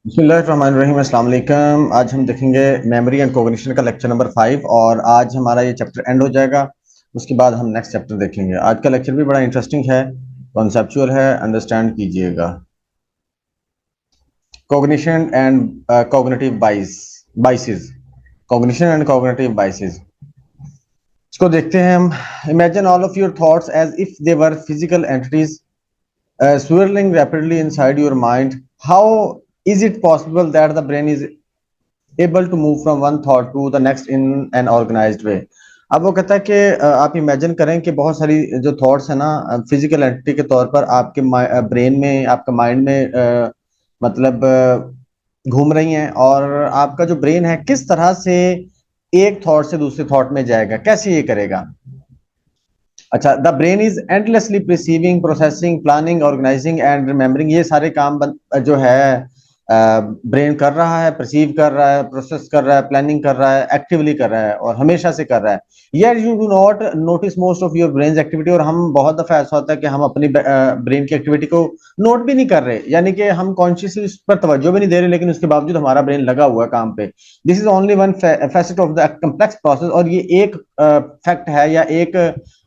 बिस्मिल्लाहिर्रहमानिर्रहीम अस्सलाम वालेकुम। आज हम देखेंगे मेमोरी एंड कॉग्निशन का लेक्चर नंबर 5 और आज हमारा ये चैप्टर एंड हो जाएगा। उसके बाद हम नेक्स्ट चैप्टर देखेंगे। आज का लेक्चर भी बड़ा इंटरेस्टिंग है, कॉन्सेप्चुअल है, अंडरस्टैंड कीजिएगा। Cognition and cognitive biases. Cognition and cognitive biases, इसको देखते हैं हम। Imagine all of your thoughts as if they were physical entities swirling rapidly inside your mind. How is it possible that the brain is able to move from one thought to the next in an organized way? अब वो कहता है कि आप imagine करें कि बहुत सारी जो थॉट्स है ना, फिजिकल एंटिटी के तौर पर आपके ब्रेन में, आपका माइंड में मतलब घूम रही हैं, और आपका जो ब्रेन है किस तरह से एक थॉट से दूसरे थॉट में जाएगा, कैसे ये करेगा। अच्छा, the brain is endlessly perceiving, processing, planning, organising and remembering. ये सारे काम जो है ब्रेन कर रहा है, परसीव कर रहा है, प्रोसेस कर रहा है, प्लानिंग कर रहा है, एक्टिवली कर रहा है और हमेशा से कर रहा है। यार you do not notice most of your brain activity. और हम बहुत दफा ऐसा होता है कि हम अपनी ब्रेन की एक्टिविटी को नोट भी नहीं कर रहे, यानी कि हम कॉन्शियसली उस पर तवज्जो भी नहीं दे रहे, लेकिन उसके बावजूद हमारा ब्रेन लगा हुआ है काम पे। This is only one facet of the complex process. और ये एक फैक्ट है या एक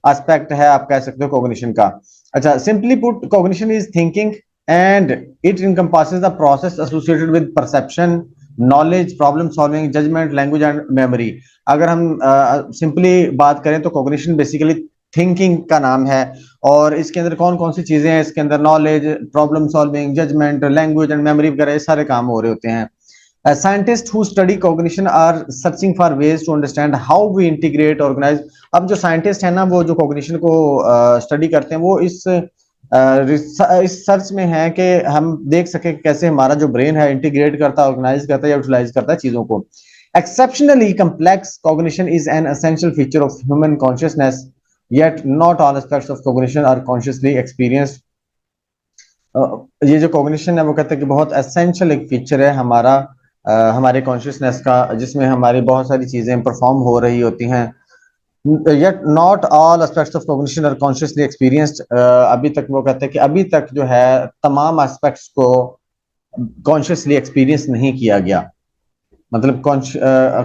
एस्पेक्ट है, आप कह सकते हो, कॉग्निशन का। अच्छा, simply put, cognition is thinking and it encompasses the process associated with perception, knowledge, problem solving, judgment, language and memory। अगर हम सिंपली बात करें तो कॉग्निशन बेसिकली थिंकिंग का नाम है, और इसके अंदर कौन कौन सी चीजें हैं, इसके अंदर knowledge, problem solving, judgement, language and memory वगैरह ये सारे काम हो रहे होते हैं। Scientists who study cognition are searching for ways to understand how we integrate, organize। अब जो साइंटिस्ट है ना, वो जो कॉग्निशन को स्टडी करते हैं, वो इस सर्च में है कि हम देख सके कैसे हमारा जो ब्रेन है इंटीग्रेट करता है, ऑर्गेनाइज करता है या यूटिलाइज करता है चीजों को। Exceptionally complex cognition is an essential feature of human consciousness, yet not all aspects of cognition are consciously experienced। ये जो कॉग्निशन है वो कहते हैं कि बहुत एसेंशियल एक फीचर है हमारा, हमारे कॉन्शियसनेस का, जिसमें हमारी बहुत सारी चीजें परफॉर्म हो रही होती हैं। yet not all aspects of cognition are consciously experienced। अभी तक वो कहते हैं कि अभी तक जो है तमाम एस्पेक्ट्स को कॉन्शियसली एक्सपीरियंस नहीं किया गया। मतलब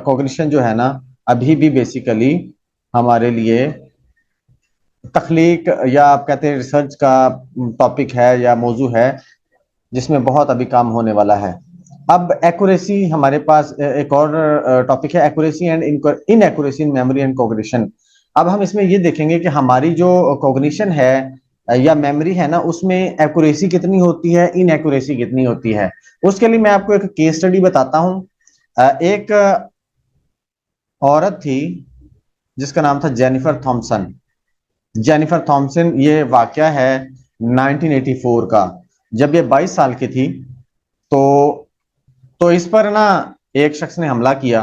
कॉग्निशन जो है ना, अभी भी बेसिकली हमारे लिए तख्लीक, या आप कहते हैं रिसर्च का टॉपिक है या मौजू है, जिसमें बहुत अभी काम होने वाला है। अब एक्यूरेसी, हमारे पास एक और टॉपिक है, accuracy and inaccuracy in memory and cognition. अब हम इसमें ये देखेंगे कि हमारी जो कॉग्निशन है या मेमोरी है ना, उसमें एक्यूरेसी कितनी होती है, इनएक्यूरेसी कितनी होती है। उसके लिए मैं आपको एक केस स्टडी बताता हूँ। एक औरत थी जिसका नाम था जेनिफर थॉमसन। जेनिफर थॉमसन, ये वाकया है 1984 का। जब ये 22 साल की थी तो इस पर ना एक शख्स ने हमला किया।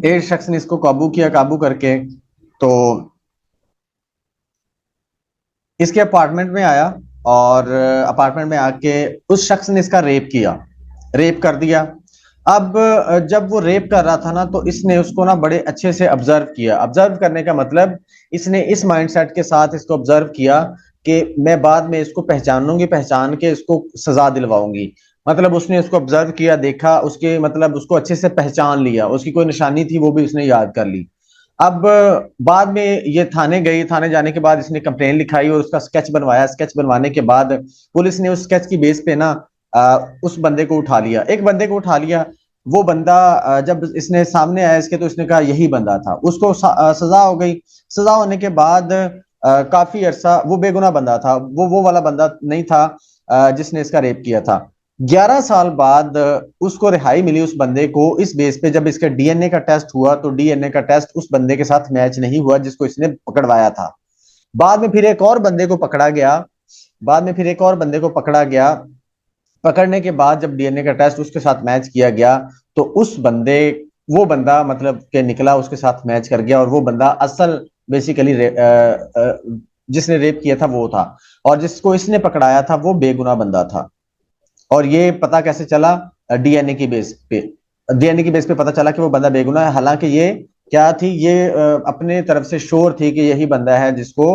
एक शख्स ने इसको काबू किया, काबू करके तो इसके अपार्टमेंट में आया, और अपार्टमेंट में आके उस शख्स ने इसका रेप किया, रेप कर दिया। अब जब वो रेप कर रहा था ना, तो इसने उसको ना बड़े अच्छे से ऑब्जर्व किया। ऑब्जर्व करने का मतलब, इसने इस माइंडसेट के साथ इसको ऑब्जर्व किया कि मैं बाद में इसको पहचानूंगी, पहचान के इसको सजा दिलवाऊंगी। मतलब उसने इसको ऑब्जर्व किया, देखा, उसके मतलब उसको अच्छे से पहचान लिया, उसकी कोई निशानी थी वो भी उसने याद कर ली। अब बाद में ये थाने गई, थाने जाने के बाद इसने कंप्लेन लिखाई और उसका स्केच बनवाया। स्केच बनवाने के बाद पुलिस ने उस स्केच की बेस पे ना उस बंदे को उठा लिया, एक बंदे को उठा लिया। वो बंदा जब इसने सामने आया इसके, तो इसने कहा यही बंदा था। उसको सजा हो गई। सजा होने के बाद काफी अरसा, वो बेगुनाह बंदा था, वो वाला बंदा नहीं था जिसने इसका रेप किया था। 11 साल बाद उसको रिहाई मिली उस बंदे को, इस बेस पे जब इसका डीएनए का टेस्ट हुआ तो डीएनए का टेस्ट उस बंदे के साथ मैच नहीं हुआ जिसको इसने पकड़वाया था। बाद में फिर एक और बंदे को पकड़ा गया, बाद में फिर एक और बंदे को पकड़ा गया। पकड़ने के बाद जब डीएनए का टेस्ट उसके साथ मैच किया गया, तो उस बंदे, वो बंदा मतलब के निकला, उसके साथ मैच कर गया, और वो बंदा असल बेसिकली जिसने रेप किया था वो था, और जिसको इसने पकड़ाया था वो बेगुनाह बंदा था। और ये पता कैसे चला? डीएनए की बेस पे, डीएनए की बेस पे पता चला कि वो बंदा बेगुनाह है। हालांकि ये क्या थी, ये अपने तरफ से श्योर थी कि यही बंदा है जिसको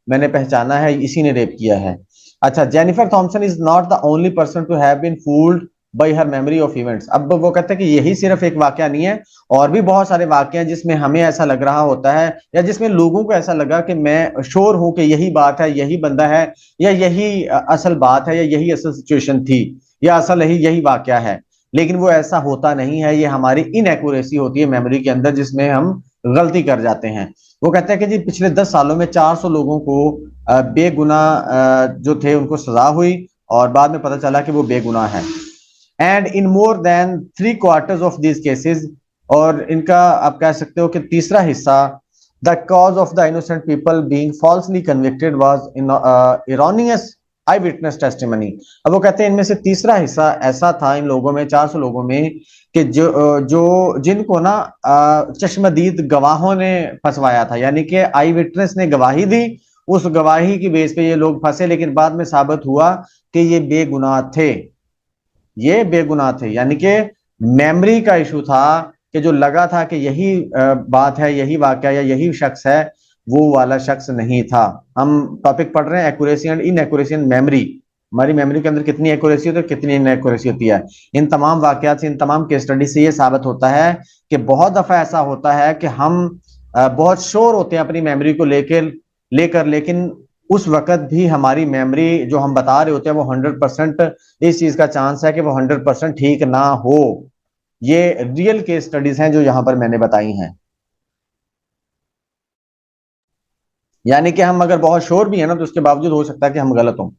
मैंने पहचाना है, इसी ने रेप किया है। अच्छा, Jennifer Thompson is not the only person to have been fooled by her memory of events. अब वो कहते हैं कि यही सिर्फ एक वाकया नहीं है, और भी बहुत सारे वाकये हैं जिसमें हमें ऐसा लग रहा होता है, या जिसमें लोगों को ऐसा लगा कि मैं श्योर हूं कि यही बात है, यही बंदा है, या यही असल बात है, या यही असल सिचुएशन थी, या असल यही वाकया है। लेकिन वो ऐसा होता नहीं है, ये हमारी इनएक्यूरेसी होती है मेमोरी के अंदर, जिसमें हम गलती कर जाते हैं। वो कहते हैं कि जी पिछले 10 सालों में 400 लोगों को बेगुनाह जो थे उनको सजा हुई, और बाद में पता चला कि वो बेगुनाह है। And in more than 3/4 of these cases, और इनका आप कह सकते हो कि तीसरा हिस्सा, the cause of the innocent people being falsely convicted was erroneous I witness testimony. अब वो कहते हैं इनमें से तीसरा हिस्सा ऐसा था इन लोगों में, 400 लोगों में, कि जो जिनको ना चश्मदीद गवाहों ने फंसवाया था, यानी कि आई विटनेस ने गवाही दी, उस गवाही की बेस पे ये लोग फंसे, लेकिन बाद में साबित हुआ कि ये बेगुनाह थे, ये बेगुनाह थे। यानी कि मेमोरी का इशू था, कि जो लगा था कि यही बात है, यही वाकया या यही शख्स है, वो वाला शख्स नहीं था। हम टॉपिक पढ़ रहे हैं accuracy and inaccuracy in memory. हमारी मेमोरी के अंदर कितनी एक्यूरेसी होती है, कितनी इनएक्यूरेसी होती है। इन तमाम वाकयात से, इन तमाम केस स्टडी से ये साबित होता है कि बहुत दफा ऐसा होता है कि हम बहुत श्योर होते हैं अपनी मेमोरी को लेकर, लेकिन उस वक्त भी हमारी मेमोरी जो हम बता रहे होते हैं वो 100%, इस चीज का चांस है कि वो 100% ठीक ना हो। ये रियल केस स्टडीज हैं जो यहां पर मैंने बताई हैं। यानी कि हम अगर बहुत श्योर भी है ना, तो उसके बावजूद हो सकता है कि हम गलत हों।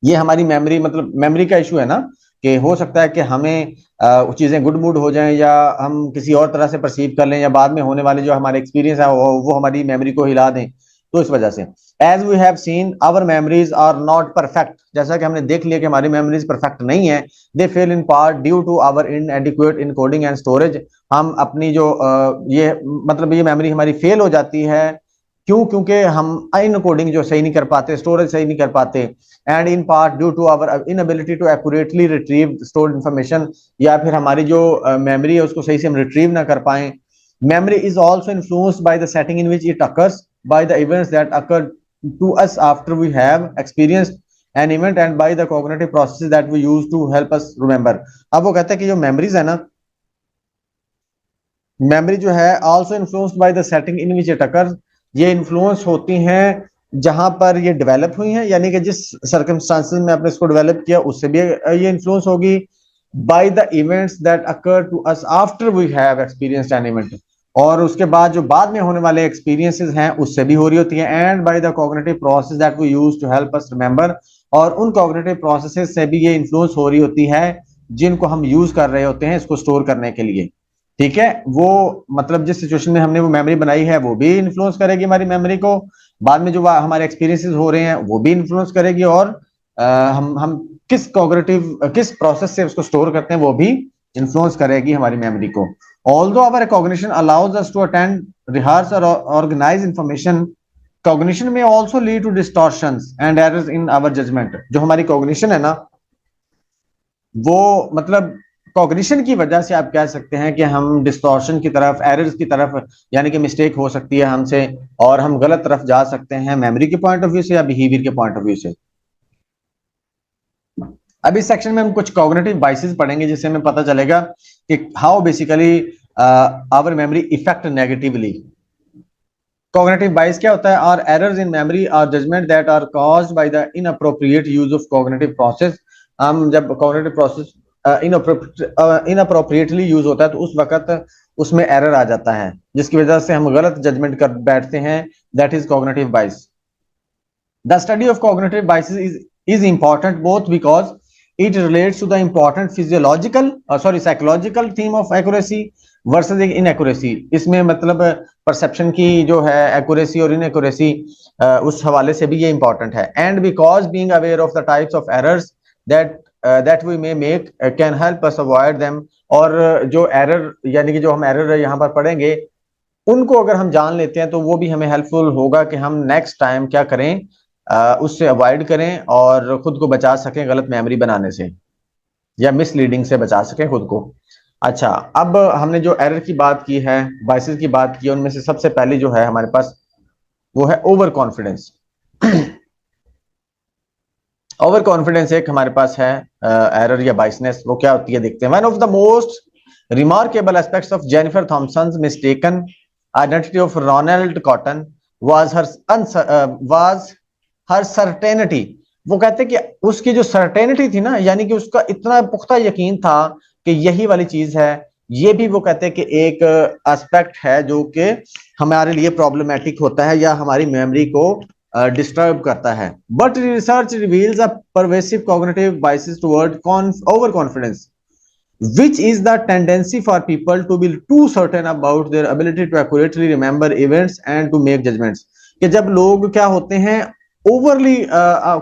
ये हमारी मेमोरी, मतलब मेमोरी का इशू है ना, कि हो सकता है कि हमें चीजें गुड मूड हो जाएं, या हम किसी और तरह से परसीव कर लें, या बाद में होने वाले जो हमारे एक्सपीरियंस है वो हमारी मेमोरी को हिला दें। तो इस वजह से as we have seen our memories are not perfect, जैसा कि हमने देख लिया कि हमारी मेमोरीज परफेक्ट नहीं है। They fail in part due to our inadequate encoding and storage. हम अपनी जो ये मतलब ये मेमोरी हमारी फेल हो जाती है, क्यों? क्योंकि हम इनकोडिंग जो सही नहीं कर पाते, स्टोरेज सही नहीं कर पाते। And in part due to our inability to accurately retrieve stored information, या फिर हमारी जो मेमोरी है उसको सही से हम रिट्रीव ना कर पाए। memory is also influenced by the setting in which it occurs, by the events that occur to us after we have experienced an event, and by the cognitive processes that we use to help us remember। अब वो कहते हैं कि जो memories है ना, memory जो है also influenced by the setting in which it occurs, ये इन्फ्लुएंस होती हैं जहां पर ये डेवलप हुई हैं, यानी कि जिस सर्कमस्टांसेस में आपने इसको डेवलप किया उससे भी ये इन्फ्लुएंस होगी। By the events that occur to us after we have experienced an event, और उसके बाद जो बाद में होने वाले एक्सपीरियंसेस हैं उससे भी हो रही होती है। And by the cognitive process that we use to help us remember, और उन कॉग्निटिव प्रोसेसेस से भी ये इन्फ्लुएंस हो रही होती है जिनको हम यूज कर रहे होते हैं इसको स्टोर करने के लिए। ठीक है, वो मतलब जिस सिचुएशन में हमने वो मेमोरी बनाई है वो भी इन्फ्लुएंस करेगी हमारी मेमोरी को, बाद में जो हमारे एक्सपीरियंसेस हो रहे हैं वो भी इन्फ्लुएंस करेगी, और हम किस प्रोसेस से उसको स्टोर करते हैं वो भी इन्फ्लुएंस करेगी हमारी मेमोरी को। Although our cognition allows us to attend, rehearse और organise information, cognition may also lead to distortions and errors in our judgement. जो हमारी कॉग्निशन है ना, वो मतलब कॉग्निशन की वजह से आप कह सकते हैं कि हम डिस्टॉर्शन की तरफ, एरर्स की तरफ, यानी कि मिस्टेक हो सकती है हमसे, और हम गलत तरफ जा सकते हैं मेमोरी के पॉइंट ऑफ व्यू से या बिहेवियर के पॉइंट ऑफ व्यू से। अब इस सेक्शन में हम कुछ कॉग्निटिव बाइसेस पढ़ेंगे, जिससे हमें पता चलेगा कि how basically our memory effect negatively. Cognitive bias क्या होता है? Are errors in memory or judgement that are caused by the inappropriate use of cognitive process. हम जब कॉग्निटिव प्रोसेस इनअप्रोप्रिएटली यूज होता है तो उस वक्त उसमें एरर आ जाता है, जिसकी वजह से हम गलत जजमेंट कर बैठते हैं। दैट इज कॉग्निटिव बाइस। The study of cognitive biases is important both because it relates to the important psychological theme of accuracy versus inaccuracy। इसमें मतलब परसेप्शन की जो है एक्यूरेसी और इनएक्यूरेसी, उस हवाले से भी ये इंपॉर्टेंट है। And because being aware of the types of errors that we may make can help us avoid them. और जो एरर, यानी कि जो हम एरर यहाँ पर पढ़ेंगे, उनको अगर हम जान लेते हैं तो वो भी हमें हेल्पफुल होगा कि हम नेक्स्ट टाइम क्या करें, उससे अवॉइड करें और खुद को बचा सकें गलत मेमोरी बनाने से, या मिसलीडिंग से बचा सकें खुद को। अच्छा, अब हमने जो एरर की बात की है, बाइसेस की बात की है, उनमें से सबसे पहली जो है हमारे पास वो है ओवर कॉन्फिडेंस। ओवर कॉन्फिडेंस एक हमारे पास है एरर या बाइसनेस, वो क्या होती है देखते हैं। One of the most remarkable aspects of Jennifer Thompson's mistaken identity of Ronald Cotton was her certainty. वो कहते हैं कि उसकी जो सर्टेनिटी थी ना, यानी कि उसका इतना पुख्ता यकीन था कि यही वाली चीज है। ये भी वो कहते हैं कि एक एस्पेक्ट है जो कि हमारे लिए प्रॉब्लमेटिक होता है या हमारी मेमोरी को डिस्टर्ब करता है। But research reveals a pervasive cognitive biases toward over confidence which is the tendency for people to be too certain about their ability to accurately remember events and to make judgments। कि जब लोग क्या होते हैं, overly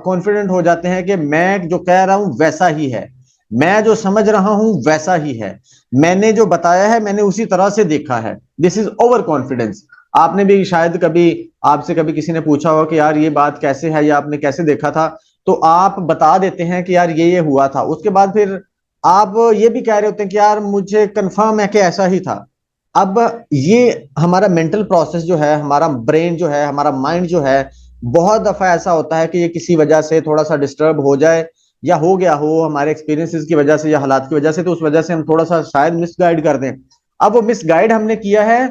confident हो जाते हैं कि मैं जो कह रहा हूं वैसा ही है, मैं जो समझ रहा हूं वैसा ही है, मैंने जो बताया है मैंने उसी तरह से देखा है। This is over confidence. आपने भी शायद कभी, आपसे कभी किसी ने पूछा हो कि यार ये बात कैसे है या आपने कैसे देखा था, तो आप बता देते हैं कि यार ये हुआ था, उसके बाद फिर आप ये भी कह रहे होते हैं कि यार मुझे कंफर्म है कि ऐसा ही था। अब ये हमारा मेंटल प्रोसेस जो है, हमारा ब्रेन जो है, हमारा माइंड जो है, बहुत दफा ऐसा होता है कि ये किसी वजह से थोड़ा सा डिस्टर्ब हो जाए या हो गया हो हमारे एक्सपीरियंसेस की वजह से या हालात की वजह से, तो उस वजह से हम थोड़ा सा शायद मिसगाइड कर दें। अब वो मिसगाइड हमने किया है,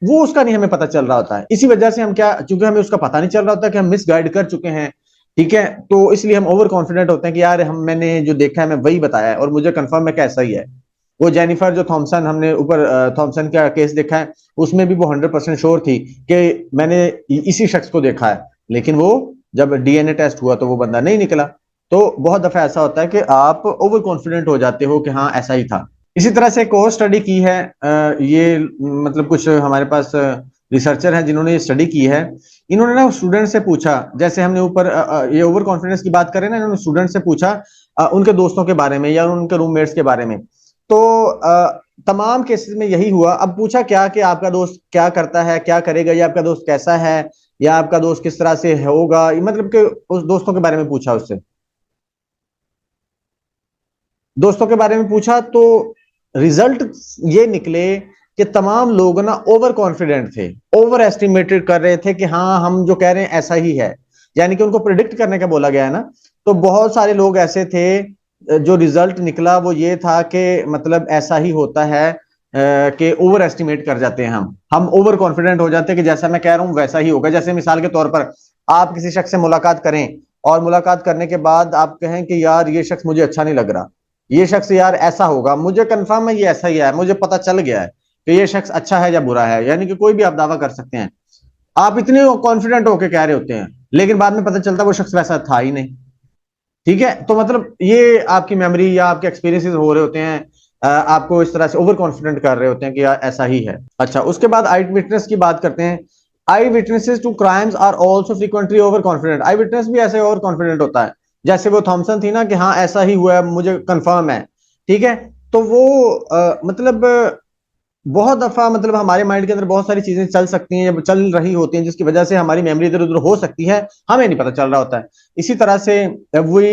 वो उसका नहीं हमें पता चल रहा होता है। इसी वजह से हम क्या, चूंकि हमें उसका पता नहीं चल रहा होता कि हम मिसगाइड कर चुके हैं, ठीक है, तो इसलिए हम ओवर कॉन्फिडेंट होते हैं कि यार हम, मैंने जो देखा है मैं वही बताया है और मुझे कंफर्म है कैसा ही है। वो जेनिफर जो थॉमसन, हमने ऊपर थॉमसन का केस देखा है, उसमें भी वो 100% श्योर थी कि मैंने इसी शख्स को देखा है, लेकिन वो जब डीएनए टेस्ट हुआ तो वो बंदा नहीं निकला। तो बहुत दफा ऐसा होता है कि आप ओवर कॉन्फिडेंट हो जाते हो कि हाँ ऐसा ही था। इसी तरह से एक और स्टडी की है, ये मतलब कुछ हमारे पास रिसर्चर हैं जिन्होंने ये स्टडी की है। इन्होंने ना स्टूडेंट से पूछा, जैसे हमने ऊपर ये ओवर कॉन्फिडेंस की बात करें ना, इन्होंने स्टूडेंट से पूछा उनके दोस्तों के बारे में या उनके रूममेट्स के बारे में। तो तमाम केसेस में यही हुआ। अब पूछा क्या कि आपका दोस्त क्या करता है, क्या करेगा, या आपका दोस्त कैसा है, या आपका दोस्त किस तरह से होगा, मतलब कि उस दोस्तों के बारे में पूछा, उससे दोस्तों के बारे में पूछा। तो रिजल्ट ये निकले कि तमाम लोग ना ओवर कॉन्फिडेंट थे, ओवर एस्टिमेटेड कर रहे थे कि हाँ हम जो कह रहे हैं ऐसा ही है, यानी कि उनको प्रिडिक्ट करने का बोला गया है ना। तो बहुत सारे लोग ऐसे थे, जो रिजल्ट निकला वो ये था कि मतलब ऐसा ही होता है कि ओवर एस्टिमेट कर जाते हैं हम ओवर कॉन्फिडेंट हो जाते हैं कि जैसा मैं कह रहा हूं वैसा ही होगा। जैसे मिसाल के तौर पर आप किसी शख्स से मुलाकात करें और मुलाकात करने के बाद आप कहें कि यार ये शख्स मुझे अच्छा नहीं लग रहा, ये शख्स यार ऐसा होगा, मुझे कंफर्म है ये ऐसा ही है, मुझे पता चल गया है कि ये शख्स अच्छा है या बुरा है, यानी कि कोई भी आप दावा कर सकते हैं। आप इतने कॉन्फिडेंट होकर कह रहे होते हैं, लेकिन बाद में पता चलता वो शख्स वैसा था ही नहीं। ठीक है, तो मतलब ये आपकी मेमोरी या आपके एक्सपीरियंसेस हो रहे होते हैं, आपको इस तरह से ओवर कॉन्फिडेंट कर रहे होते हैं कि यार ऐसा ही है। अच्छा, उसके बाद आई विटनेस की बात करते हैं। Eyewitnesses to crimes are also frequently overconfident. Eyewitness भी ऐसे ओवर कॉन्फिडेंट होता है, जैसे वो थॉमसन थी ना कि हाँ ऐसा ही हुआ है, मुझे कंफर्म है। ठीक है, तो वो मतलब बहुत दफा मतलब हमारे माइंड के अंदर बहुत सारी चीजें चल सकती हैं या चल रही होती हैं जिसकी वजह से हमारी मेमोरी इधर उधर हो सकती है, हमें नहीं पता चल रहा होता है। इसी तरह से we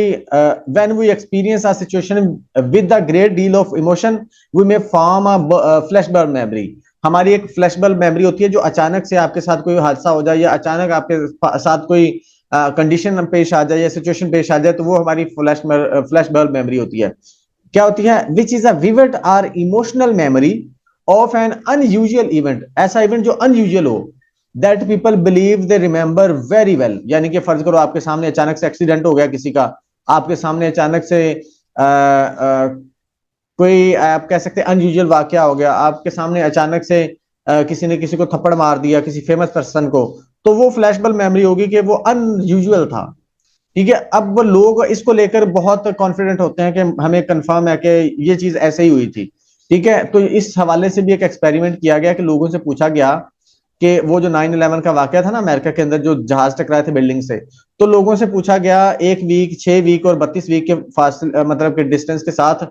when we experience a situation with a great deal of emotion we may form a flashbulb memory. हमारी एक फ्लैशबल्ब मेमोरी होती है जो अचानक से आपके साथ कोई हादसा हो जाए या अचानक आपके साथ कोई कंडीशन पेश आ जाए या सिचुएशन पेश आ जाए, तो वो हमारी फ्लैशबल्ब मेमोरी होती है। क्या होती है? Which is a vivid or emotional memory of an unusual event. ऐसा इवेंट जो अनयूजुअल हो, that people believe they remember very well. यानी कि फर्ज करो आपके सामने अचानक से एक्सीडेंट हो गया किसी का, आपके सामने अचानक से कोई आप कह सकते हैं अनयूजुअल वाकया हो गया, आपके सामने अचानक से किसी ने किसी को थप्पड़ मार दिया, किसी फेमस पर्सन को, तो वो फ्लैशबल्ब मेमोरी होगी कि वो अनयूजुअल था। ठीक है, अब वो लोग इसको लेकर बहुत कॉन्फिडेंट होते हैं कि हमें कंफर्म है कि ये चीज ऐसे ही हुई थी। ठीक है, तो इस हवाले से भी एक एक्सपेरिमेंट किया गया कि लोगों से पूछा गया कि वो जो 9/11 का वाकया था ना अमेरिका के अंदर, जो जहाज टकराए थे बिल्डिंग से, तो लोगों से पूछा गया 1 वीक, 6 वीक और 32 वीक के फासले मतलब के डिस्टेंस के साथ,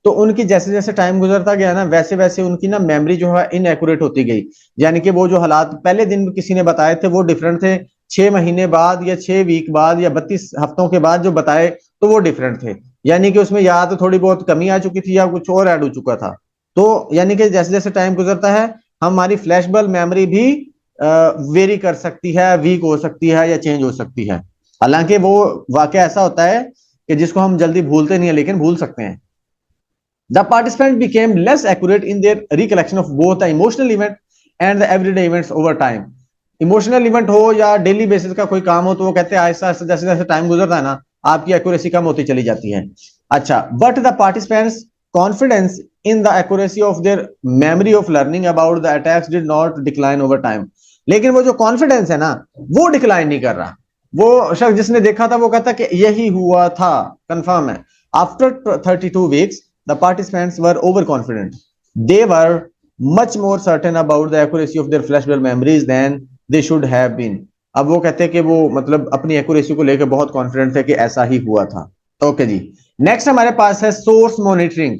तो उनकी जैसे जैसे टाइम गुजरता गया ना वैसे वैसे उनकी ना मेमोरी जो है इनएक्यूरेट होती गई। यानी कि वो जो हालात पहले दिन किसी ने बताए थे वो डिफरेंट थे, 6 महीने बाद या 6 वीक बाद या 32 हफ्तों के बाद जो बताए तो वो डिफरेंट थे। यानी कि उसमें या तो थोड़ी बहुत कमी आ चुकी थी या कुछ और ऐड हो चुका था। तो यानी कि जैसे जैसे टाइम गुजरता है हमारी फ्लैशबल्ब मेमोरी भी वेरी कर सकती है, वीक हो सकती है या चेंज हो सकती है। हालांकि वो वाकया ऐसा होता है कि जिसको हम जल्दी भूलते नहीं है, लेकिन भूल सकते हैं। The participants became less accurate in their recollection of both the emotional event and the everyday events over time. Emotional event हो या डेली बेसिस का कोई काम हो, तो वो कहते हैं आहिस्ता आहिस्ता जैसे जैसे टाइम गुजरता है ना, आपकी एक्यूरेसी कम होती चली जाती है। अच्छा, but the participants confidence in the accuracy of their memory of learning about the attacks did not decline over time. लेकिन वो जो कॉन्फिडेंस है ना, वो डिक्लाइन नहीं कर रहा। वो शख्स जिसने देखा था वो कहता कि यही हुआ था, कंफर्म है। After 32 weeks the participants were overconfident. They were much more certain about the accuracy of their flashbulb memories than they should have been. अब वो कहते हैं कि वो मतलब अपनी एक्यूरेसी को लेकर बहुत कॉन्फिडेंट थे कि ऐसा ही हुआ था। ओके जी, नेक्स्ट हमारे पास है सोर्स मॉनिटरिंग।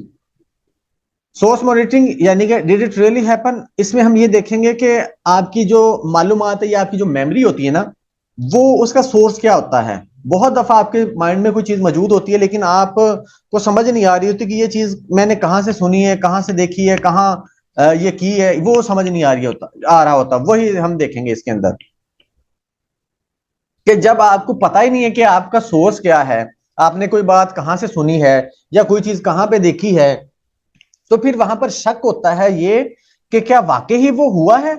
सोर्स मॉनिटरिंग यानी कि डिड इट रियली हैपन। इसमें हम ये देखेंगे कि आपकी जो मालूमात है या आपकी जो मेमोरी होती है ना, वो उसका सोर्स क्या होता है। बहुत दफा आपके माइंड में कोई चीज मौजूद होती है, लेकिन आप को समझ नहीं आ रही होती कि ये चीज मैंने कहाँ से सुनी है, कहाँ से देखी है, कहाँ ये की है, वो समझ नहीं आ रहा होता। वही हम देखेंगे इसके अंदर कि जब आपको पता ही नहीं है कि आपका सोर्स क्या है, आपने कोई बात कहाँ से सुनी है या कोई चीज कहाँ पे देखी है, तो फिर वहां पर शक होता है ये कि क्या वाकई ही वो हुआ है,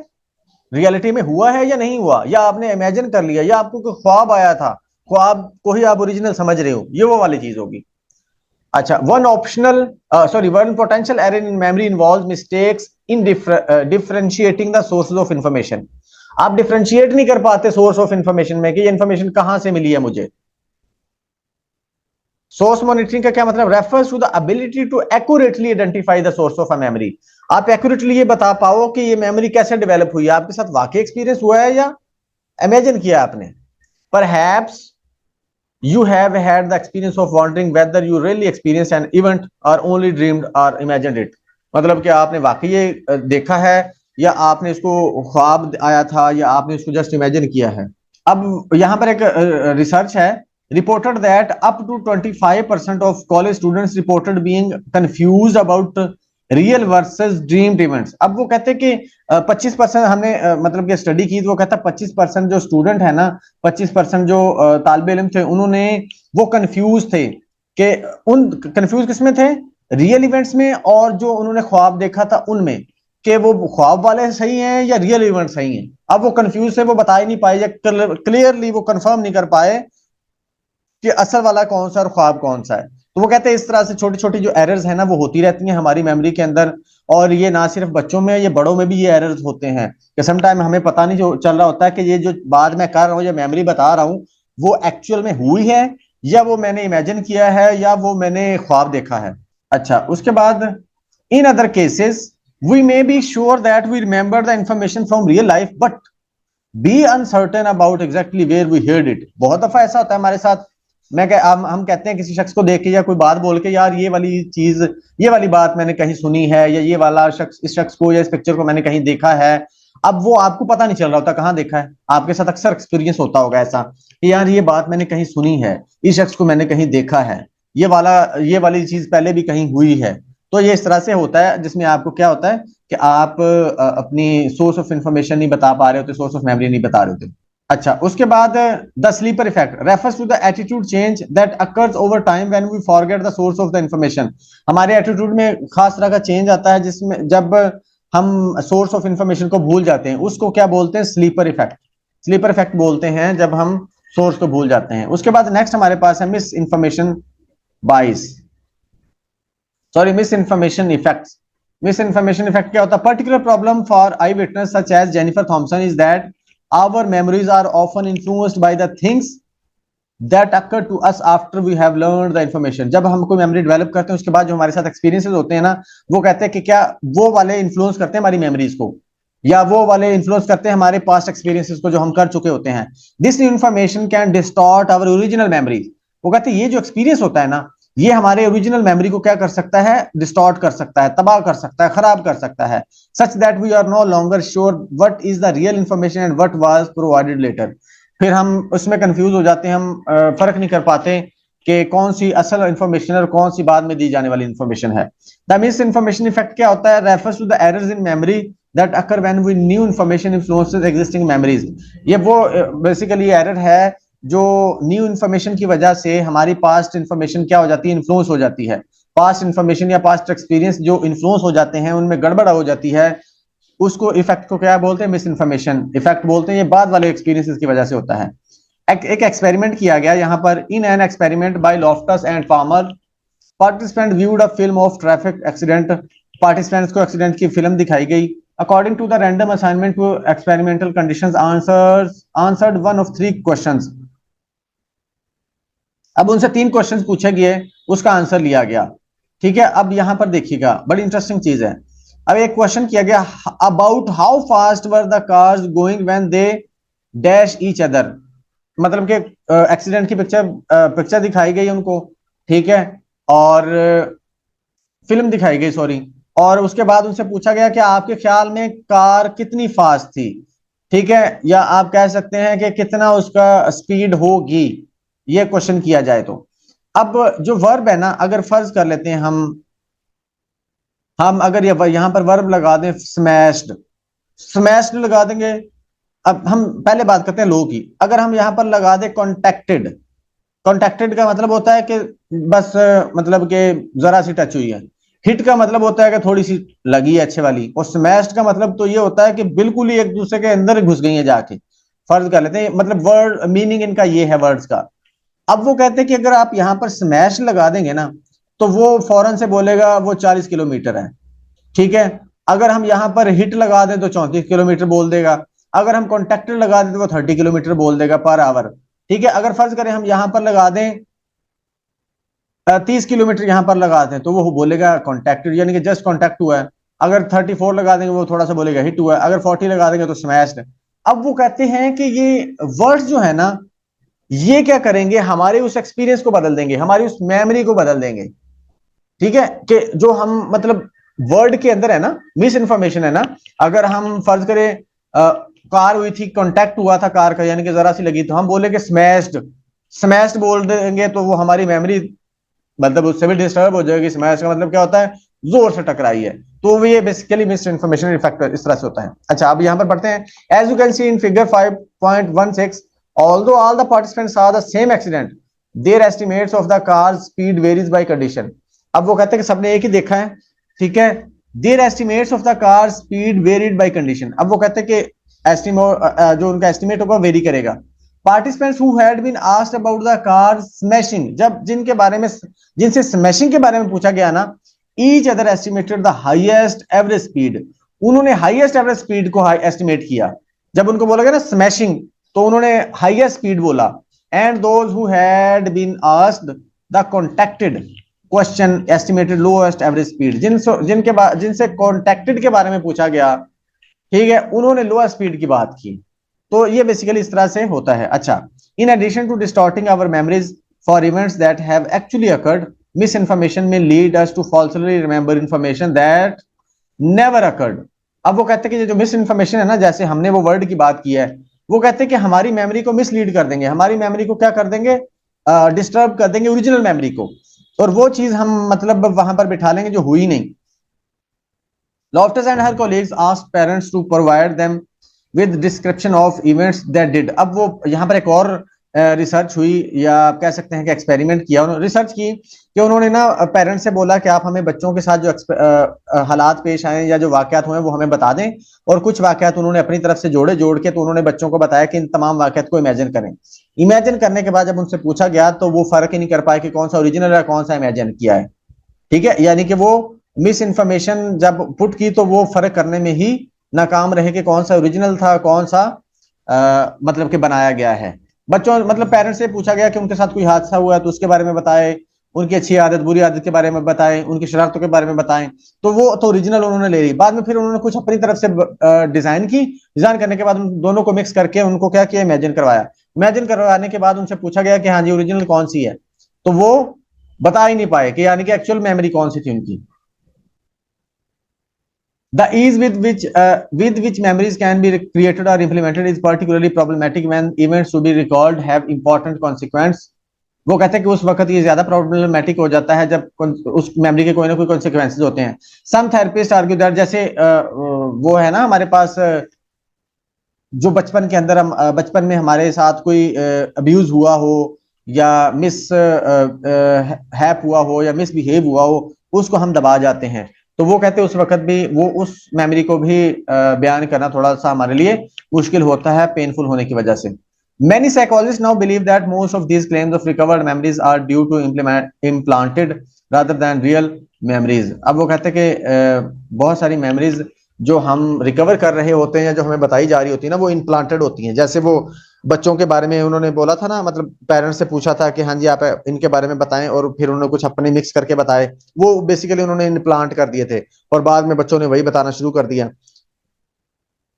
रियलिटी में हुआ है या नहीं हुआ, या आपने इमेजिन कर लिया, या आपको कोई ख्वाब आया था, ख्वाब को ही आप ओरिजिनल समझ रहे हो, ये वो वाली चीज होगी। अच्छा, one potential error in memory involves mistakes in differentiating the sources of information. आप डिफरेंशिएट नहीं कर पाते सोर्स ऑफ इंफॉर्मेशन में कि ये इंफॉर्मेशन कहां से मिली है मुझे। सोर्स मॉनिटरिंग का क्या मतलब? Refers to the ability to accurately identify the source of a memory. आप एक्यूरेटली ये बता पाओ कि ये मेमोरी कैसे डेवलप हुई है, आपके साथ वाकई एक्सपीरियंस हुआ है या इमेजिन किया आपने। Perhaps you have had the experience of wondering whether you really experienced an event or only dreamed or imagined it। मतलब कि आपने वाकई ये देखा है या आपने इसको ख्वाब आया था या आपने इसको जस्ट इमेजिन किया है। अब यहाँ पर एक रिसर्च है, reported that up to 25% of college students reported being confused about real versus dreamed events. अब वो कहते हैं कि 25% हमने मतलब कि स्टडी की, तो वो कहता है 25% जो स्टूडेंट है ना, 25% जो तालिब इल्म थे, उन्होंने वो कंफ्यूज थे कि उन कंफ्यूज किसमें थे, रियल इवेंट्स में, और जो उन्होंने ख्वाब देखा था उनमें, कि वो ख्वाब वाले सही हैं या रियल इवेंट सही हैं। अब वो कंफ्यूज थे, वो बता ही नहीं पाए या क्लियरली वो कंफर्म नहीं कर पाए कि असल वाला कौन सा और ख्वाब कौन सा है। तो वो कहते हैं इस तरह से छोटी छोटी जो एरर्स है ना, वो होती रहती हैं हमारी मेमोरी के अंदर। और ये ना सिर्फ बच्चों में, ये बड़ों में भी ये एरर्स होते हैं कि सम टाइम हमें पता नहीं जो चल रहा होता है कि ये जो बात मैं कर रहा हूँ या मेमोरी बता रहा हूँ, वो एक्चुअल में हुई है या वो मैंने इमेजिन किया है या वो मैंने ख्वाब देखा है। अच्छा, उसके बाद in other cases we may be sure that we remember the information from real life but be uncertain about exactly where we heard it. बहुत दफा ऐसा होता है हमारे साथ। हम कहते हैं किसी शख्स को देख के या कोई बात बोल के, यार ये वाली चीज, ये वाली बात मैंने कहीं सुनी है, या ये वाला शख्स, इस शख्स को या इस पिक्चर को मैंने कहीं देखा है। अब वो आपको पता नहीं चल रहा होता कहाँ देखा है। आपके साथ अक्सर एक्सपीरियंस होता होगा ऐसा कि यार ये बात मैंने कहीं सुनी है, इस शख्स को मैंने कहीं देखा है, ये वाली चीज पहले भी कहीं हुई है। तो ये इस तरह से होता है, जिसमें आपको क्या होता है कि आप अपनी सोर्स ऑफ इंफॉर्मेशन नहीं बता पा रहे होते, सोर्स ऑफ मेमोरी नहीं बता रहे होते। अच्छा, उसके बाद the sleeper effect refers to the attitude change that occurs over time when we forget the source of the information. हमारे एटीट्यूड में खास तरह का चेंज आता है जिसमें जब हम सोर्स ऑफ इंफॉर्मेशन को भूल जाते हैं, उसको क्या बोलते हैं? Sleeper effect. स्लीपर इफेक्ट बोलते हैं जब हम सोर्स को भूल जाते हैं। उसके बाद नेक्स्ट हमारे पास है misinformation bias, sorry misinformation effects. Misinformation effect क्या होता है? Particular problem for eyewitness such as Jennifer Thompson is that our memories are often influenced by the things that occur to us after we have learned the information। जब हम कोई memory develop करते हैं उसके बाद जो हमारे साथ एक्सपीरियंसेस होते हैं ना, वो कहते हैं कि क्या वो वाले इन्फ्लुएंस करते हैं हमारी मेमोरीज को, या वो वाले इन्फ्लुएंस करते हैं हमारे पास्ट एक्सपीरियंसेस को जो हम कर चुके होते हैं। This information can distort our original memories. वो कहते हैं ये जो एक्सपीरियंस होता है ना, ये हमारे ओरिजिनल मेमोरी को क्या कर सकता है? डिस्टॉर्ट कर सकता है, तबाह कर सकता है, खराब कर सकता है। Such that we are no longer sure what is the real information and what was provided later. फिर हम उसमें कंफ्यूज हो जाते हैं, हम फर्क नहीं कर पाते कि कौन सी असल इंफॉर्मेशन और कौन सी बाद में दी जाने वाली इंफॉर्मेशन है। द मिस इंफॉर्मेशन इफेक्ट क्या होता है? Refers to the errors in memory that occur when we new information influences existing memories. ये वो बेसिकली एरर है जो न्यू इन्फॉर्मेशन की वजह से हमारी पास्ट इन्फॉर्मेशन क्या हो जाती है, इन्फ्लुएंस हो जाती है। पास्ट इन्फॉर्मेशन या पास्ट एक्सपीरियंस जो इन्फ्लुएंस हो जाते हैं, उनमें गड़बड़ हो जाती है, उसको इफेक्ट को क्या बोलते हैं, मिस इन्फॉर्मेशन इफेक्ट बोलते हैं। ये बाद वाले एक्सपीरियंसेस की वजह से होता है। एक एक्सपेरिमेंट किया गया यहाँ पर, in an experiment by Loftus and Palmer, participant viewed a film of traffic accident. Participants को एक्सीडेंट की फिल्म दिखाई गई। According to the random assignment to experimental conditions, answered one of three questions. अब उनसे 3 क्वेश्चंस पूछे गए, उसका answer लिया गया। ठीक है, अब यहां पर देखिएगा, बड़ी इंटरेस्टिंग चीज है। अब एक क्वेश्चन किया गया, about how fast were the cars going when they dash each other. मतलब कि एक्सीडेंट की पिक्चर दिखाई गई उनको, ठीक है, और फिल्म दिखाई गई, सॉरी। और उसके बाद उनसे पूछा गया कि आपके ख्याल में कार कितनी फास्ट थी, ठीक है, या आप कह सकते हैं कि कितना उसका स्पीड होगी, ये क्वेश्चन किया जाए तो। अब जो वर्ब है ना, अगर फर्ज कर लेते हैं हम अगर यहां पर वर्ब लगा दें स्मैश्ड, स्मैश्ड लगा देंगे। अब हम पहले बात करते हैं लो की। अगर हम यहां पर लगा दें कॉन्टेक्टेड, कॉन्टेक्टेड का मतलब होता है कि बस मतलब कि जरा सी टच हुई है। हिट का मतलब होता है कि थोड़ी सी लगी है अच्छे वाली। और स्मैश्ड का मतलब तो ये होता है कि बिल्कुल ही एक दूसरे के अंदर घुस गई है जाके। फर्ज कर लेते हैं, मतलब वर्ड मीनिंग इनका ये है वर्ड्स का। अब वो कहते हैं कि अगर आप यहां पर स्मैश लगा देंगे ना, तो वो फौरन से बोलेगा वो 40 किलोमीटर है, ठीक है। अगर हम यहां पर हिट लगा दें तो 34 किलोमीटर बोल देगा। अगर हम कॉन्टेक्टर लगा दें तो वो 30 किलोमीटर बोल देगा पर आवर, ठीक है। अगर फर्ज करें हम यहां पर लगा दें 30 किलोमीटर यहां पर लगा दें, तो वो बोलेगा कॉन्टेक्टेड, यानी कि जस्ट कॉन्टेक्ट हुआ है। अगर 34 लगा देंगे वो थोड़ा सा बोलेगा हिट हुआ है। अगर 40 लगा देंगे तो स्मैश्ड। अब वो कहते हैं कि ये वर्ड्स जो है ना, ये क्या करेंगे, हमारे उस एक्सपीरियंस को बदल देंगे, हमारी उस मेमोरी को बदल देंगे, ठीक है। कि जो हम मतलब वर्ड के अंदर है ना, मिस इन्फॉर्मेशन है ना। अगर हम फर्ज करें कार हुई थी, कॉन्टैक्ट हुआ था कार का, यानी कि जरा सी लगी, तो हम बोलेंगे स्मैश्ड। स्मैश्ड बोल देंगे तो वो हमारी मेमोरी मतलब उससे भी डिस्टर्ब हो जाएगी। स्मैश का मतलब क्या होता है, जोर से टकराई है। तो ये बेसिकली मिस इन्फॉर्मेशन इफेक्ट इस तरह से होता है। अच्छा, अब यहां पर पढ़ते हैं। As you can see in figure 5.16, although all the participants saw the same accident, their estimates of the car's speed varies by condition। अब वो कहते हैं कि सबने एक ही देखा है, ठीक है। Their estimates of the car speed varied by condition. अब वो कहते हैं कि जो उनका एस्टिमेट होगा वेरी करेगा। Participants who had been asked about the car smashing, जब जिनके बारे में जिनसे स्मैशिंग के बारे में पूछा गया ना, each other estimated the highest average speed, उन्होंने हाईएस्ट एवरेज स्पीड को एस्टिमेट किया। जब उनको बोला गया ना स्मैशिंग, तो उन्होंने हाईएस्ट स्पीड बोला। And those who had been asked the contacted question estimated lowest average speed, जिनसे कॉन्टेक्टेड के बारे में पूछा गया, ठीक है, उन्होंने लोएस्ट स्पीड की बात की। तो ये बेसिकली इस तरह से होता है। अच्छा, in addition to distorting our memories for events that have actually occurred, misinformation में lead us to falsely remember information that never occurred. अब वो कहते हैं कि जो मिस इन्फॉर्मेशन है ना, जैसे हमने वो वर्ड की बात की है, वो कहते हैं कि हमारी मेमोरी को मिसलीड कर देंगे, हमारी मेमोरी को क्या कर देंगे, डिस्टर्ब कर देंगे ओरिजिनल मेमोरी को, और वो चीज हम मतलब वहां पर बिठा लेंगे जो हुई नहीं। Loftus and her colleagues asked parents to provide them with description of events that did। अब वो यहाँ पर एक और रिसर्च हुई, या आप कह सकते हैं कि एक्सपेरिमेंट किया, उन्होंने रिसर्च की कि उन्होंने ना पेरेंट्स से बोला कि आप हमें बच्चों के साथ जो हालात पेश आए या जो वाकयात हुए वो हमें बता दें। और कुछ वाकयात उन्होंने अपनी तरफ से जोड़ के तो उन्होंने बच्चों को बताया कि इन तमाम वाकयात को इमेजिन करें। इमेजिन करने के बाद जब उनसे पूछा गया तो वो फर्क ही नहीं कर पाए कि कौन सा ओरिजिनल है कौन सा इमेजिन किया है, ठीक है। यानी कि वो मिस इन्फॉर्मेशन जब पुट की तो वो फर्क करने में ही नाकाम रहे कि कौन सा ओरिजिनल था कौन सा मतलब कि बनाया गया है। बच्चों मतलब पेरेंट्स से पूछा गया कि उनके साथ कोई हादसा हुआ है तो उसके बारे में बताएं, उनकी अच्छी आदत बुरी आदत के बारे में बताएं, उनकी शरारतों के बारे में बताएं। तो वो तो ओरिजिनल उन्होंने ले ली। बाद में फिर उन्होंने कुछ अपनी तरफ से डिजाइन की। डिजाइन करने के बाद उन दोनों को मिक्स करके उनको क्या किया, इमेजिन करवाया। इमेजिन करवाने के बाद उनसे पूछा गया कि हाँ जी ओरिजिनल कौन सी है, तो वो बता ही नहीं पाए कि यानी कि एक्चुअल मेमोरी कौन सी थी उनकी। The ease with which memories can be created or implemented is particularly problematic when events to be recalled have important consequence। वो कहते हैं कि उस वक्त ये ज्यादा प्रॉब्लमेटिक हो जाता है जब उस मेमोरी के कोई ना कोई कॉन्सिक्वेंसेज होते हैं। सम थेरेपिस्ट आर्ग्यू दैट, जैसे वो है ना हमारे पास जो बचपन के अंदर हम बचपन में हमारे साथ कोई अब्यूज हुआ हो या मिस हैप हुआ हो या मिसबिहेव हुआ हो, उसको हम दबा जाते हैं। तो वो कहते हैं उस वक्त भी वो उस मेमोरी को भी बयान करना थोड़ा सा हमारे लिए मुश्किल होता है, पेनफुल होने की वजह से। Many psychologists now believe that most of these claims of recovered memories are due to implanted rather than real memories। अब वो कहते हैं कि बहुत सारी मेमोरीज जो हम रिकवर कर रहे होते हैं या जो हमें बताई जा रही होती है ना, वो इम्प्लांटेड होती हैं। जैसे वो बच्चों के बारे में उन्होंने बोला था ना, मतलब पेरेंट्स से पूछा था कि हाँ जी आप इनके बारे में बताएं, और फिर उन्होंने कुछ अपने मिक्स करके बताए, वो बेसिकली उन्होंने इम्प्लांट कर दिए थे और बाद में बच्चों ने वही बताना शुरू कर दिया।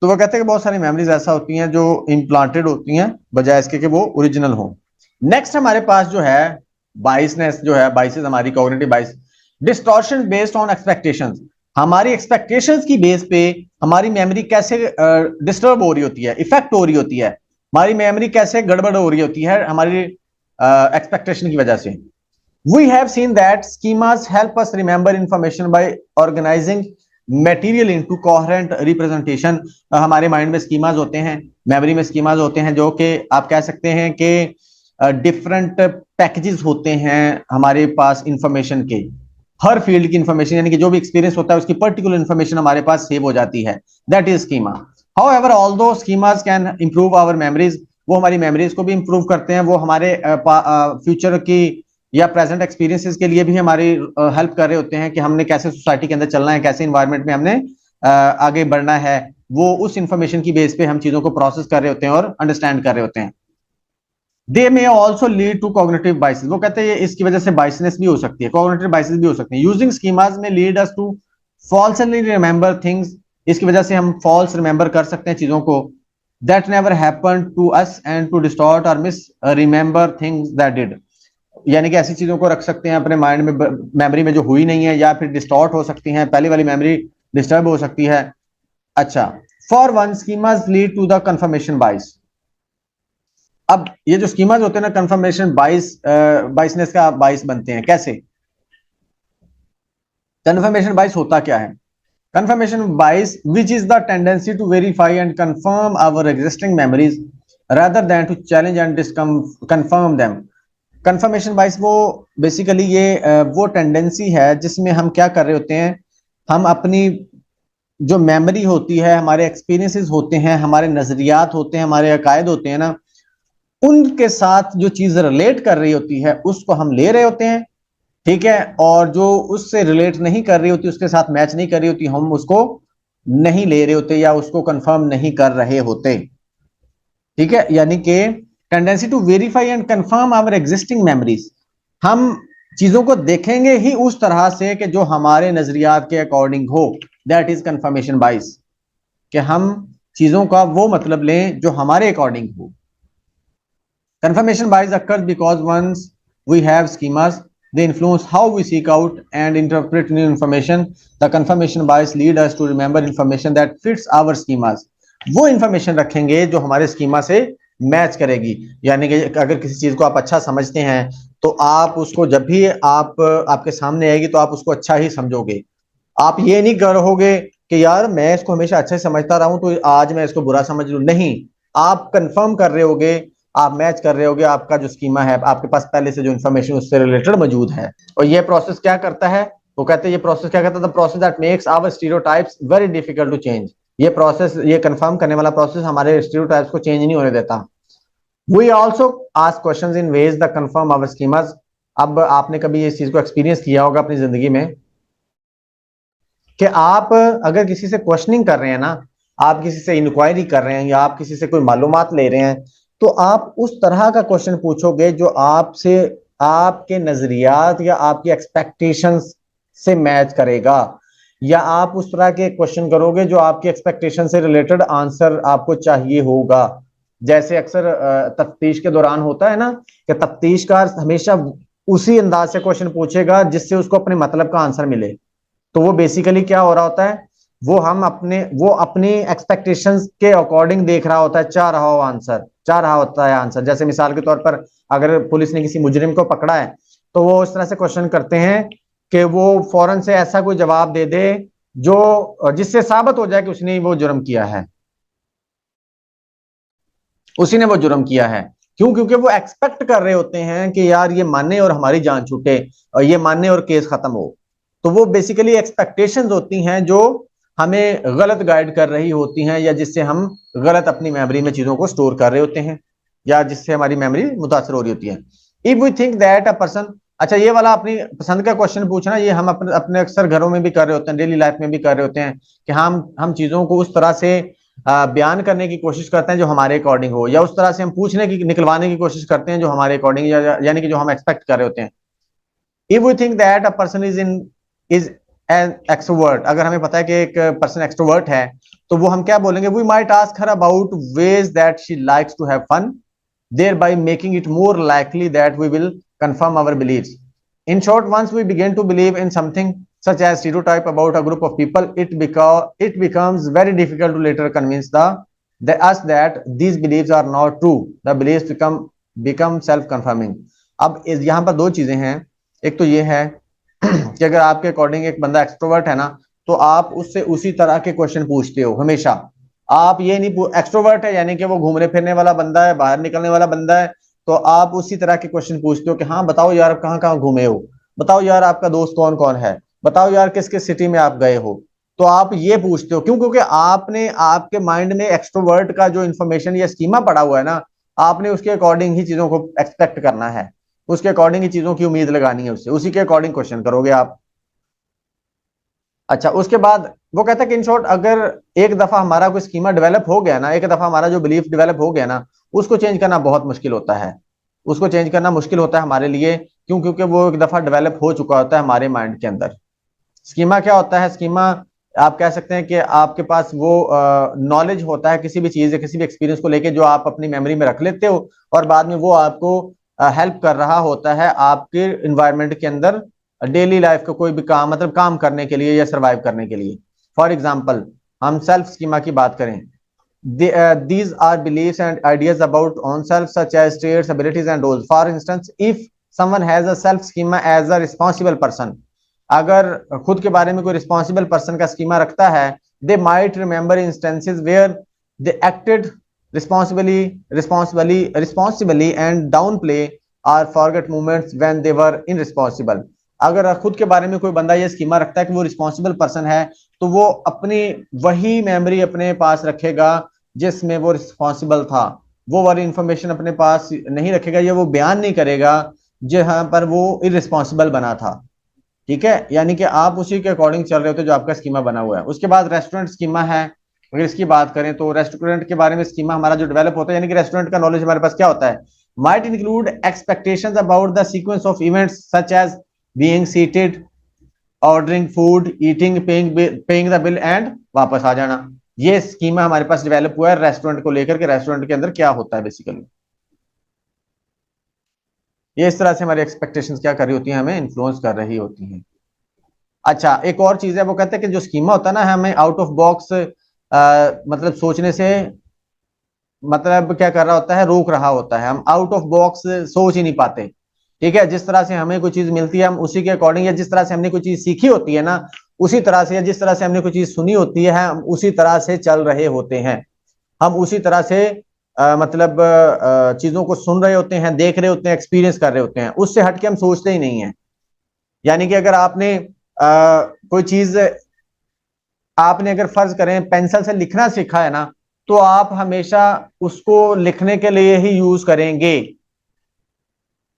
तो वो कहते हैं कि बहुत सारी मेमोरीज ऐसा होती हैं जो इम्प्लांटेड होती हैं बजाय इसके कि वो ओरिजिनल हो। नेक्स्ट हमारे पास जो है बाइसनेस, जो है बाइसेस हमारी कॉग्निटिव बाइस, डिस्टॉर्शन बेस्ड ऑन एक्सपेक्टेशंस। हमारी एक्सपेक्टेशंस की बेस पे हमारी मेमोरी कैसे डिस्टर्ब हो रही होती है, इफेक्ट हो रही होती है, हमारी मेमोरी कैसे गड़बड़ हो रही होती है हमारी एक्सपेक्टेशन की वजह से। We have seen that schemas help us remember information by organizing material into coherent representation. हमारे माइंड में स्कीमाज होते हैं, मेमोरी में स्कीमाज होते हैं, जो कि आप कह सकते हैं कि डिफरेंट पैकेजेस होते हैं हमारे पास इंफॉर्मेशन के, हर फील्ड की इंफॉर्मेशन, यानी कि जो भी एक्सपीरियंस होता है उसकी पर्टिकुलर इंफॉर्मेशन हमारे पास सेव हो जाती है। That is schema. However although schemas can improve our memories, वो हमारी मेमोरीज को भी इंप्रूव करते हैं, वो हमारे फ्यूचर की या प्रेजेंट एक्सपीरियंसेस के लिए भी हमारी हेल्प कर रहे होते हैं कि हमने कैसे सोसाइटी के अंदर चलना है, कैसे इन्वायरमेंट में हमने आगे बढ़ना है। वो उस इंफॉर्मेशन की बेस पे हम चीजों को प्रोसेस कर रहे होते हैं और अंडरस्टैंड कर रहे होते हैं। They may also lead to cognitive biases, वो कहते हैं इसकी वजह से बाइसनेस भी हो सकती है, कॉग्निटिव बाइसेस भी हो सकती है। Using schemas may lead us to falsely remember things, इसकी वजह से हम फॉल्स रिमेंबर कर सकते हैं चीजों को, that never happened to us and to distort or misremember things that did. यानी कि ऐसी चीजों को रख सकते हैं अपने माइंड में, मेमोरी में जो हुई नहीं है, या फिर डिस्टॉर्ट हो सकती हैं, पहली वाली मेमोरी डिस्टर्ब हो सकती है। अच्छा, for one schemas lead to the confirmation bias. अब ये जो स्कीमाज होते हैं ना, कंफर्मेशन बाइस, बाइसनेस का बाइस बनते हैं कैसे? कंफर्मेशन बाइस होता क्या है? Confirmation bias which is the tendency to verify and confirm our existing memories rather than to challenge and confirm them। Confirmation bias वो बेसिकली ये वो टेंडेंसी है जिसमें हम क्या कर रहे होते हैं, हम अपनी जो मेमोरी होती है, हमारे एक्सपीरियंसेस होते हैं, हमारे नजरियात होते हैं, हमारे अकायद होते हैं ना, उनके साथ जो चीज रिलेट कर रही होती है उसको हम ले रहे होते हैं, ठीक है, और जो उससे रिलेट नहीं कर रही होती, उसके साथ मैच नहीं कर रही होती, हम उसको नहीं ले रहे होते या उसको कंफर्म नहीं कर रहे होते। ठीक है, यानी कि tendency to verify and confirm our existing memories, हम चीजों को देखेंगे ही उस तरह से कि जो हमारे नजरियात के अकॉर्डिंग हो, दैट इज कंफर्मेशन बाइस, कि हम चीजों का वो मतलब लें जो हमारे अकॉर्डिंग हो। कंफर्मेशन बाइस occurs because once we have schemas, they influence how we seek out and interpret new information। The confirmation bias lead us to remember information that fits our schemas। वो इंफॉर्मेशन रखेंगे जो हमारे schema से match करेगी। यानी कि अगर किसी चीज को आप अच्छा समझते हैं तो आप उसको जब भी आप आपके सामने आएगी तो आप उसको अच्छा ही समझोगे। आप ये नहीं करोगे कि यार मैं इसको हमेशा अच्छा ही समझता रहा हूं तो आज मैं इसको बुरा समझ लूं, नहीं, आप कंफर्म कर रहे होगे, आप मैच कर रहे होगे, आपका जो स्कीमा है, आपके पास पहले से जो इन्फॉर्मेशन उससे रिलेटेड मौजूद है। और ये प्रोसेस क्या करता है, वो कहते हैं ये प्रोसेस क्या करता है, the process that makes our stereotypes very difficult to change. ये प्रोसेस, ये कंफर्म करने वाला प्रोसेस हमारे स्टीरियोटाइप्स को चेंज नहीं होने देता। We also ask questions in ways the confirm our schemas. अब आपने कभी इस चीज को एक्सपीरियंस किया होगा अपनी जिंदगी में कि आप अगर किसी से क्वेश्चनिंग कर रहे हैं ना, आप किसी से इंक्वायरी कर रहे हैं या आप किसी से कोई मालूमात ले रहे हैं, तो आप उस तरह का क्वेश्चन पूछोगे जो आपसे, आपके नजरियात या आपकी एक्सपेक्टेशंस से मैच करेगा, या आप उस तरह के क्वेश्चन करोगे जो आपकी एक्सपेक्टेशन से रिलेटेड आंसर आपको चाहिए होगा। जैसे अक्सर तफ्तीश के दौरान होता है ना कि तफ्तीशकार हमेशा उसी अंदाज से क्वेश्चन पूछेगा जिससे उसको अपने मतलब का आंसर मिले। तो वो बेसिकली क्या हो रहा होता है, वो अपनी एक्सपेक्टेशंस के अकॉर्डिंग देख रहा होता है, चाह रहा होता है आंसर। जैसे मिसाल के तौर पर अगर पुलिस ने किसी मुजरिम को पकड़ा है तो वो इस तरह से क्वेश्चन करते हैं कि वो फौरन से ऐसा कोई जवाब दे दे जो जिससे साबित हो जाए कि उसने वो जुर्म किया है। उसी ने वो जुर्म किया है। क्यों? क्योंकि वो एक्सपेक्ट कर रहे होते हैं कि यार ये माने और हमारी जान छूटे, और ये माने और केस खत्म हो। तो वो बेसिकली एक्सपेक्टेशंस होती हैं जो हमें गलत गाइड कर रही होती हैं, या जिससे हम गलत अपनी मेमोरी में चीजों को स्टोर कर रहे होते हैं, या जिससे हमारी मेमोरी मुतासर हो रही होती है। If we think that a person, अच्छा ये वाला अपनी पसंद का क्वेश्चन पूछना, ये हम अपने अपने अक्सर घरों में भी कर रहे होते हैं, डेली लाइफ में भी कर रहे होते हैं, कि हम चीजों को उस तरह से बयान करने की कोशिश करते हैं जो हमारे अकॉर्डिंग हो, या उस तरह से हम पूछने की निकलवाने की कोशिश करते हैं जो हमारे अकॉर्डिंग, यानी कि जो हम एक्सपेक्ट कर रहे होते हैं। If we think that a person is an extrovert, अगर हमें पता है कि एक पर्सन एक्सट्रोवर्ट है, तो वो हम क्या बोलेंगे? We might ask her about ways that she likes to have fun, thereby making it more likely that we will confirm our beliefs. In short, once we begin to believe in something such as stereotype about a group of people, it becomes very difficult to later convince us that these beliefs are not true. The beliefs become self confirming. अब यहाँ पर दो चीजें हैं। एक तो ये है कि अगर आपके अकॉर्डिंग एक बंदा एक्सट्रोवर्ट है ना, तो आप उससे उसी तरह के क्वेश्चन पूछते हो हमेशा। आप ये नहीं, एक्सट्रोवर्ट है यानी कि वो घूमने फिरने वाला बंदा है, बाहर निकलने वाला बंदा है, तो आप उसी तरह के क्वेश्चन पूछते हो कि हाँ बताओ यार कहाँ कहाँ घूमे हो, बताओ यार आपका दोस्त कौन कौन है, बताओ यार किस किस सिटी में आप गए हो। तो आप ये पूछते हो क्यों? क्योंकि आपने आपके माइंड में एक्सट्रोवर्ट का जो इन्फॉर्मेशन या स्कीमा पड़ा हुआ है ना, आपने उसके अकॉर्डिंग ही चीजों को एक्सपेक्ट करना है, उसके अकॉर्डिंग ही चीजों की उम्मीद लगानी है, उससे उसी के अकॉर्डिंग क्वेश्चन करोगे आप। अच्छा, उसके बाद वो कहता है कि इन शॉर्ट, अगर एक दफा हमारा कोई स्कीमा डेवलप हो गया ना, एक दफा हमारा जो बिलीफ डेवलप हो गया ना, उसको चेंज करना बहुत मुश्किल होता है। उसको चेंज करना मुश्किल होता है हमारे लिए। क्यों? क्योंकि वो एक दफा डेवलप हो चुका होता है हमारे माइंड के अंदर। स्कीमा क्या होता है? स्कीमा, आप कह सकते हैं कि आपके पास वो नॉलेज होता है किसी भी चीज या किसी भी एक्सपीरियंस को लेके, जो आप अपनी मेमोरी में रख लेते हो, और बाद में वो आपको हेल्प कर रहा होता है आपके इन्वायरमेंट के अंदर, डेली लाइफ का कोई भी काम, मतलब काम करने के लिए या सर्वाइव करने के लिए। फॉर एग्जाम्पल, हम सेल्फ स्कीमा की बात करें, these are beliefs and ideas about oneself such as traits, abilities and roles. For instance, if someone has a self schema as a responsible person, अगर खुद के बारे में कोई रिस्पॉन्सिबल पर्सन का स्कीमा रखता है, they might remember instances where they acted responsibly and downplay or forget moments when they were irresponsible. अगर खुद के बारे में कोई बंदा ये स्कीमा रखता है कि वो रिस्पॉन्सिबल पर्सन है, तो वो अपनी वही मेमोरी अपने पास रखेगा जिसमें वो रिस्पॉन्सिबल था, वो वाली इंफॉर्मेशन अपने पास नहीं रखेगा, या वो बयान नहीं करेगा जहां पर वो इररिस्पॉन्सिबल बना था। ठीक है, यानी कि आप उसी के अकॉर्डिंग चल रहे होते जो आपका स्कीमा बना हुआ है। उसके बाद रेस्टोरेंट स्कीमा है। अगर इसकी बात करें तो रेस्टोरेंट के बारे में स्कीमा हमारा जो डेवलप होता है, यानी कि रेस्टोरेंट का नॉलेज हमारे पास क्या होता है, might include expectations about the sequence of events such as being seated, ordering food, eating, paying the bill and वापस आ जाना। ये स्कीमा हमारे पास डेवलप हुआ है रेस्टोरेंट को लेकर के, रेस्टोरेंट के अंदर क्या होता है बेसिकली। ये इस तरह से हमारी एक्सपेक्टेशंस क्या कर रही होती हैं, हमें इन्फ्लुएंस कर रही होती हैं। अच्छा, एक और चीज है, वो कहते हैं कि जो स्कीमा होता है ना, हमें आउट ऑफ बॉक्स मतलब सोचने से, मतलब क्या कर रहा होता है, रोक रहा होता है। हम आउट ऑफ बॉक्स सोच ही नहीं पाते। ठीक है, जिस तरह से हमें कोई चीज मिलती है हम उसी के अकॉर्डिंग, या जिस तरह से हमने कोई चीज सीखी होती है ना उसी तरह से, या जिस तरह से हमने कोई चीज सुनी होती है हम उसी तरह से चल रहे होते हैं। हम उसी तरह से मतलब चीजों को सुन रहे होते हैं, देख रहे होते हैं, एक्सपीरियंस कर रहे होते हैं, उससे हटके हम सोचते ही नहीं है। यानी कि अगर आपने कोई चीज, आपने अगर फर्ज करें पेंसिल से लिखना सीखा है ना, तो आप हमेशा उसको लिखने के लिए ही यूज करेंगे।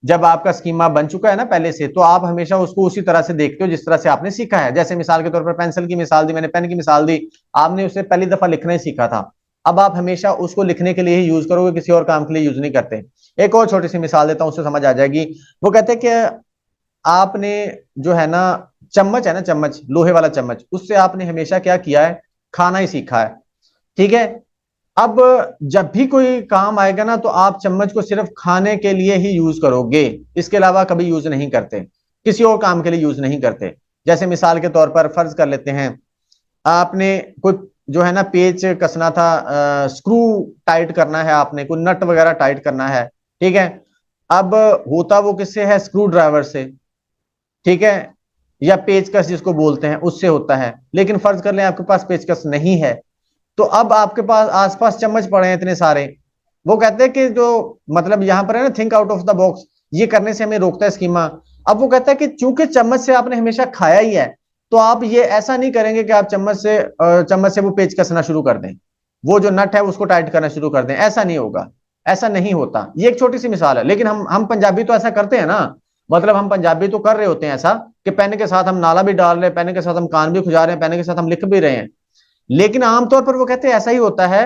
जब आपका स्कीमा बन चुका है ना पहले से, तो आप हमेशा उसको उसी तरह से देखते हो जिस तरह से आपने सीखा है। जैसे मिसाल के तौर पर पेंसिल की मिसाल दी मैंने, पेन की मिसाल दी, आपने उसे पहली दफा लिखना ही सीखा था, अब आप हमेशा उसको लिखने के लिए ही यूज करोगे, किसी और काम के लिए यूज नहीं करते। एक और छोटी सी मिसाल देता हूं, उससे समझ आ जाएगी। वो कहते हैं कि आपने जो है ना, चम्मच है ना, चम्मच, लोहे वाला चम्मच, उससे आपने हमेशा क्या किया है, खाना ही सीखा है। ठीक है, अब जब भी कोई काम आएगा ना, तो आप चम्मच को सिर्फ खाने के लिए ही यूज करोगे, इसके अलावा कभी यूज नहीं करते, किसी और काम के लिए यूज नहीं करते। जैसे मिसाल के तौर पर फर्ज कर लेते हैं, आपने कोई जो है ना पेच कसना था, स्क्रू टाइट करना है, आपने कोई नट वगैरह टाइट करना है। ठीक है, अब होता वो किससे है, स्क्रू ड्राइवर से। ठीक है, या पेचकस जिसको बोलते हैं उससे होता है। लेकिन फर्ज कर लें आपके पास पेचकस नहीं है, तो अब आपके पास आसपास चम्मच पड़े हैं इतने सारे, वो कहते हैं कि जो मतलब यहाँ पर है ना, think out of the box, ये करने से हमें रोकता है स्कीमा। अब वो कहता है कि चूंकि चम्मच से आपने हमेशा खाया ही है, तो आप ये ऐसा नहीं करेंगे कि आप चम्मच से वो पेच कसना शुरू कर दें, वो जो नट है उसको टाइट करना शुरू कर दें, ऐसा नहीं होगा, ऐसा नहीं होता। ये एक छोटी सी मिसाल है, लेकिन हम पंजाबी तो ऐसा करते हैं ना, मतलब हम पंजाबी तो कर रहे होते हैं ऐसा कि पेन के साथ हम नाला भी डाल रहे हैं, पेन के साथ हम कान भी खुजा रहे हैं, पेन के साथ हम लिख भी रहे हैं। लेकिन आमतौर पर वो कहते हैं ऐसा ही होता है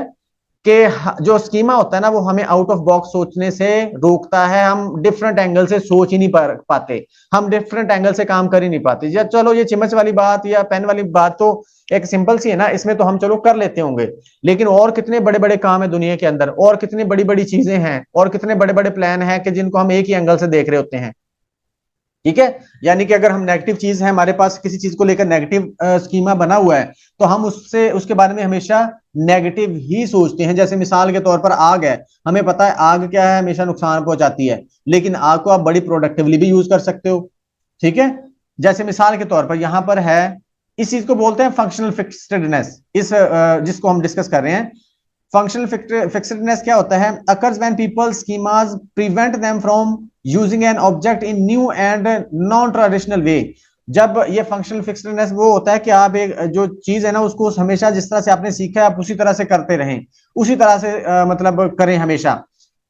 कि जो स्कीमा होता है ना, वो हमें आउट ऑफ बॉक्स सोचने से रोकता है। हम डिफरेंट एंगल से सोच ही नहीं पाते, हम डिफरेंट एंगल से काम कर ही नहीं पाते। या चलो ये चिमच वाली बात या पेन वाली बात तो एक सिंपल सी है ना, इसमें तो हम चलो कर लेते होंगे, लेकिन और कितने बड़े बड़े काम है दुनिया के अंदर, और कितनी बड़ी बड़ी चीजें हैं, और कितने बड़े बड़े प्लान हैं कि जिनको हम एक ही एंगल से देख रहे होते हैं। ठीक है, यानी कि अगर हम नेगेटिव चीज है, हमारे पास किसी चीज को लेकर नेगेटिव स्कीमा बना हुआ है, तो हम उससे उसके बारे में हमेशा नेगेटिव ही सोचते हैं। जैसे मिसाल के तौर पर आग है, हमें पता है आग क्या है, हमेशा नुकसान पहुंचाती है, लेकिन आग को आप बड़ी प्रोडक्टिवली भी यूज कर सकते हो। ठीक है, जैसे मिसाल के तौर पर यहां पर है, इस चीज को बोलते हैं फंक्शनल फिक्सडनेस, इस जिसको हम डिस्कस कर रहे हैं। फंक्शनल फिक्सडनेस क्या होता है? Occurs when people schemas prevent them from using an object in new and non traditional way. जब ये फंक्शनल फिक्सडनेस वो होता है कि आप एक जो चीज है ना, उसको हमेशा जिस तरह से आपने सीखा है आप उसी तरह से करते रहें, उसी तरह से मतलब करें हमेशा।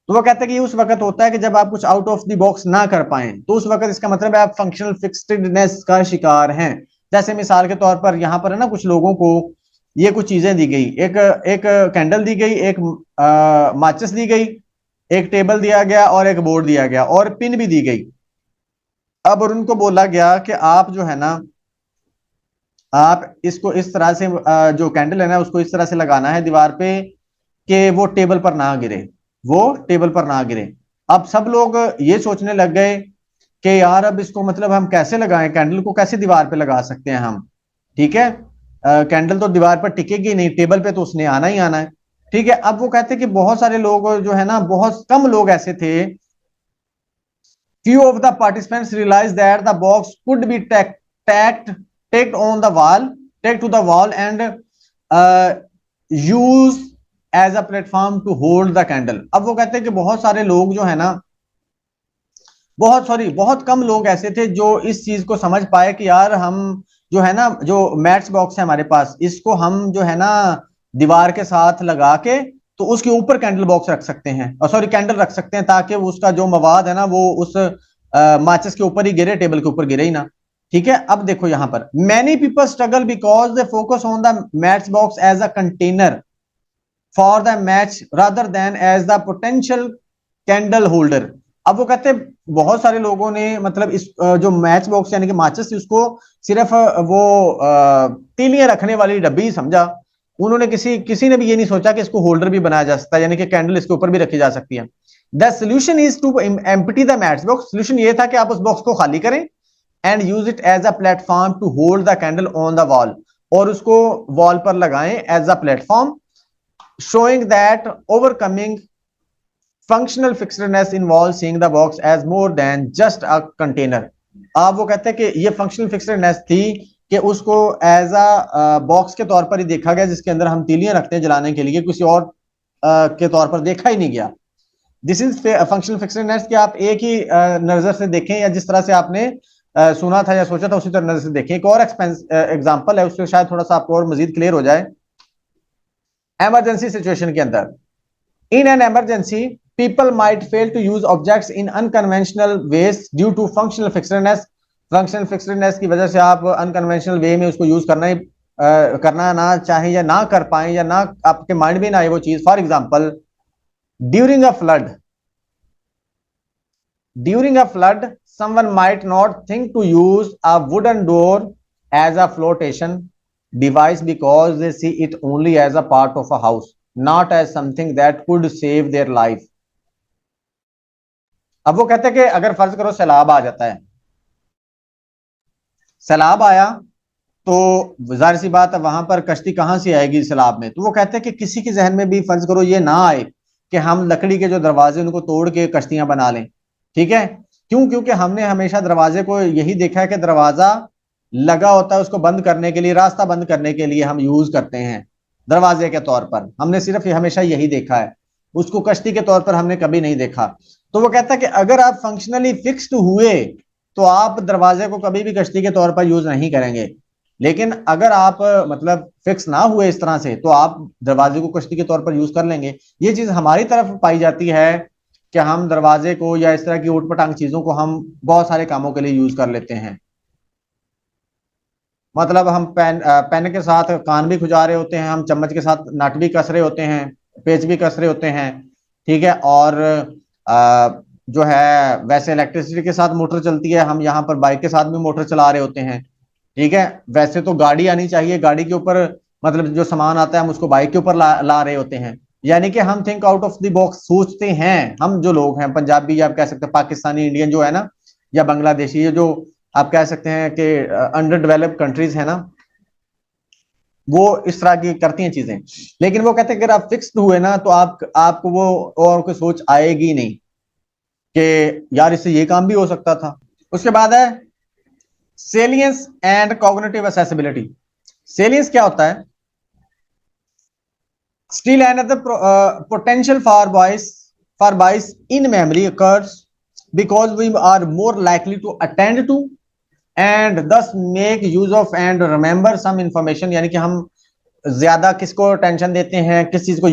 तो वो कहते हैं कि ये उस वक्त होता है कि जब आप कुछ आउट ऑफ द बॉक्स ना कर पाए, तो उस वक्त इसका मतलब है आप फंक्शनल फिक्सडनेस का शिकार हैं। जैसे मिसाल के तौर पर यहाँ पर है ना, कुछ लोगों को ये कुछ चीजें दी गई, एक एक कैंडल दी गई, एक माचिस दी गई, एक टेबल दिया गया और एक बोर्ड दिया गया और पिन भी दी गई। अब और उनको बोला गया कि आप जो है ना, आप इसको इस तरह से जो कैंडल है ना उसको इस तरह से लगाना है दीवार पे कि वो टेबल पर ना गिरे, वो टेबल पर ना गिरे। अब सब लोग ये सोचने लग गए कि यार अब इसको मतलब हम कैसे लगाएं, कैंडल को कैसे दीवार पे लगा सकते हैं हम। ठीक है, कैंडल तो दीवार पर टिकेगी नहीं, टेबल पे तो उसने आना ही आना है। ठीक है, अब वो कहते हैं कि बहुत सारे लोग जो है ना, बहुत कम लोग ऐसे थे, few of the participants realized that the box could be tacked on the wall, tacked to the wall and used as a platform to hold the candle। अब वो कहते हैं कि बहुत सारे लोग जो है ना, बहुत कम लोग ऐसे थे जो इस चीज को समझ पाए कि यार हम जो है ना, जो मैट्स बॉक्स है हमारे पास, इसको हम जो है ना दीवार के साथ लगा के तो उसके ऊपर कैंडल बॉक्स रख सकते हैं, और सॉरी कैंडल रख सकते हैं, ताकि उसका जो मवाद है ना वो उस माचिस के ऊपर ही गिरे, टेबल के ऊपर गिरे ही ना। ठीक है, अब देखो यहां पर many people struggle because they focus on the matches box as a container for the match rather than as the potential candle holder. अब वो कहते हैं बहुत सारे लोगों ने मतलब इस जो मैच बॉक्स यानी कि माचिस थी उसको सिर्फ वो तीलियां रखने वाली डब्बी समझा। उन्होंने किसी किसी ने भी ये नहीं सोचा कि इसको होल्डर भी बनाया जा सकता है, यानी कि कैंडल इसके ऊपर भी रखी जा सकती है। The solution is to empty the match box. Solution ये था कि आप उस बॉक्स को खाली करें and use it as a platform to hold the candle on the wall, और उसको वॉल पर लगाएं as a platform, showing that overcoming functional fixedness involves seeing the box as more than just a container। आप वो कहते हैं कि ये फंक्शनल फिक्सडनेस थी कि उसको एज अ बॉक्स के तौर पर ही देखा गया जिसके अंदर हम तीलियां रखते हैं जलाने के लिए, किसी और के तौर पर देखा ही नहीं गया। दिस इज फंक्शनल फिक्सडनेस कि आप एक ही नजर से देखें, या जिस तरह से आपने सुना था या सोचा था उसी तरह नजर से देखें। एक और एग्जाम्पल है, उससे शायद थोड़ा सा आपको और मजीद क्लियर हो जाए। इमरजेंसी सिचुएशन के अंदर, in an emergency people might fail to use objects in unconventional ways due to functional fixedness। functional fixedness की वजह से आप unconventional way में उसको यूज करना ना चाहें या ना कर पाए या ना आपके माइंड में ना आए वो चीज। For example, during a flood someone might not think to use a wooden door as a flotation device because they see it only as a part of a house, not as something that could save their life। अब वो कहते हैं कि अगर फर्ज करो सैलाब आ जाता है, सैलाब आया तो जाहिर सी बात है वहां पर कश्ती कहां से आएगी सैलाब में। तो वो कहते हैं कि किसी के जहन में भी फर्ज करो ये ना आए कि हम लकड़ी के जो दरवाजे उनको तोड़ के कश्तियां बना लें। ठीक है, क्यों? क्योंकि हमने हमेशा दरवाजे को यही देखा है कि दरवाजा लगा होता है, उसको बंद करने के लिए, रास्ता बंद करने के लिए हम यूज करते हैं दरवाजे के तौर पर, हमने सिर्फ हमेशा यही देखा है। उसको कश्ती के तौर पर हमने कभी नहीं देखा। तो वो कहता है कि अगर आप फंक्शनली फिक्स्ड हुए तो आप दरवाजे को कभी भी कश्ती के तौर पर यूज नहीं करेंगे, लेकिन अगर आप मतलब फिक्स ना हुए इस तरह से तो आप दरवाजे को कश्ती के तौर पर यूज कर लेंगे। ये चीज हमारी तरफ पाई जाती है कि हम दरवाजे को या इस तरह की ऊटपटांग चीजों को हम बहुत सारे कामों के लिए यूज कर लेते हैं। मतलब हम पेन के साथ कान भी खुजा रहे होते हैं, हम चम्मच के साथ नट भी कस रहे होते हैं, पेच भी कस रहे होते हैं, ठीक है। और जो है वैसे इलेक्ट्रिसिटी के साथ मोटर चलती है, हम यहाँ पर बाइक के साथ भी मोटर चला रहे होते हैं, ठीक है। वैसे तो गाड़ी आनी चाहिए, गाड़ी के ऊपर मतलब जो सामान आता है हम उसको बाइक के ऊपर ला रहे होते हैं। यानी कि हम think out of the box सोचते हैं। हम जो लोग हैं पंजाबी, या आप कह सकते हैं पाकिस्तानी, इंडियन जो है ना, या बांग्लादेशी, ये जो आप कह सकते हैं कि अंडर डेवलप्ड कंट्रीज है ना, वो इस तरह की करती हैं चीजें। लेकिन वो कहते हैं अगर आप फिक्स्ड हुए ना तो आपको वो और कोई सोच आएगी नहीं कि यार इससे ये काम भी हो सकता था। उसके बाद है सेलियंस एंड कॉग्निटिव एक्सेसिबिलिटी। सेलियंस क्या होता है? Still another potential for bias in memory occurs because we are more likely to attend to and thus make use of and remember some information। यानी कि हम ज्यादा किसको टेंशन देते हैं, किस चीज को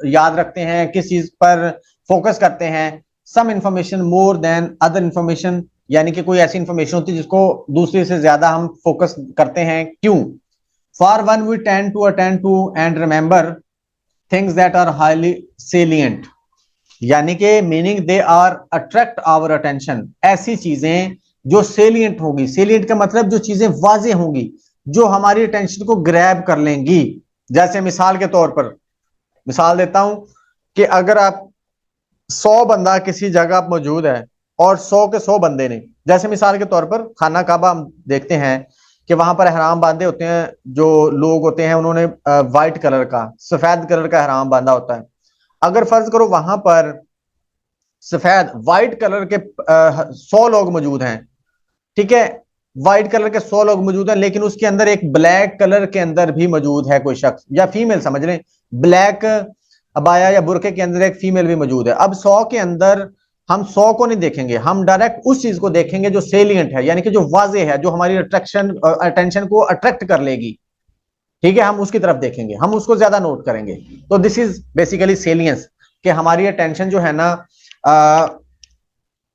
याद रखते हैं, किस चीज पर फोकस करते हैं। Some information more than other information, यानी कि कोई ऐसी इंफॉर्मेशन होती है जिसको दूसरे से ज्यादा हम फोकस करते हैं। क्यों? For one we tend to attend to and remember things that are highly salient, यानी कि meaning they are attract our attention. ऐसी चीजें जो सेलियंट होगी, सेलियंट का मतलब जो चीजें वाजे होंगी, जो हमारी अटेंशन को ग्रैब कर लेंगी। जैसे मिसाल के तौर पर मिसाल देता हूं कि अगर आप 100 बंदा किसी जगह मौजूद है और 100 के 100 बंदे ने, जैसे मिसाल के तौर पर खाना काबा हम देखते हैं कि वहां पर हराम बांधे होते हैं, जो लोग होते हैं उन्होंने व्हाइट कलर का, सफेद कलर का हराम बांधा होता है। अगर फर्ज करो वहां पर सफेद व्हाइट कलर के 100 लोग मौजूद हैं, ठीक है, व्हाइट कलर के 100 लोग मौजूद हैं, लेकिन उसके अंदर एक ब्लैक कलर के अंदर भी मौजूद है कोई शख्स या फीमेल, समझ लें ब्लैक अबाया या बुरके के अंदर एक फीमेल भी मौजूद है। अब 100 के अंदर हम 100 को नहीं देखेंगे, हम डायरेक्ट उस चीज को देखेंगे जो सेलियंट है, यानी कि जो वाजे है, जो हमारी अटेंशन को अट्रैक्ट कर लेगी, ठीक है, हम उसकी तरफ देखेंगे, हम उसको ज्यादा नोट करेंगे। तो दिस इज बेसिकली सेलियंस, कि हमारी अटेंशन जो है ना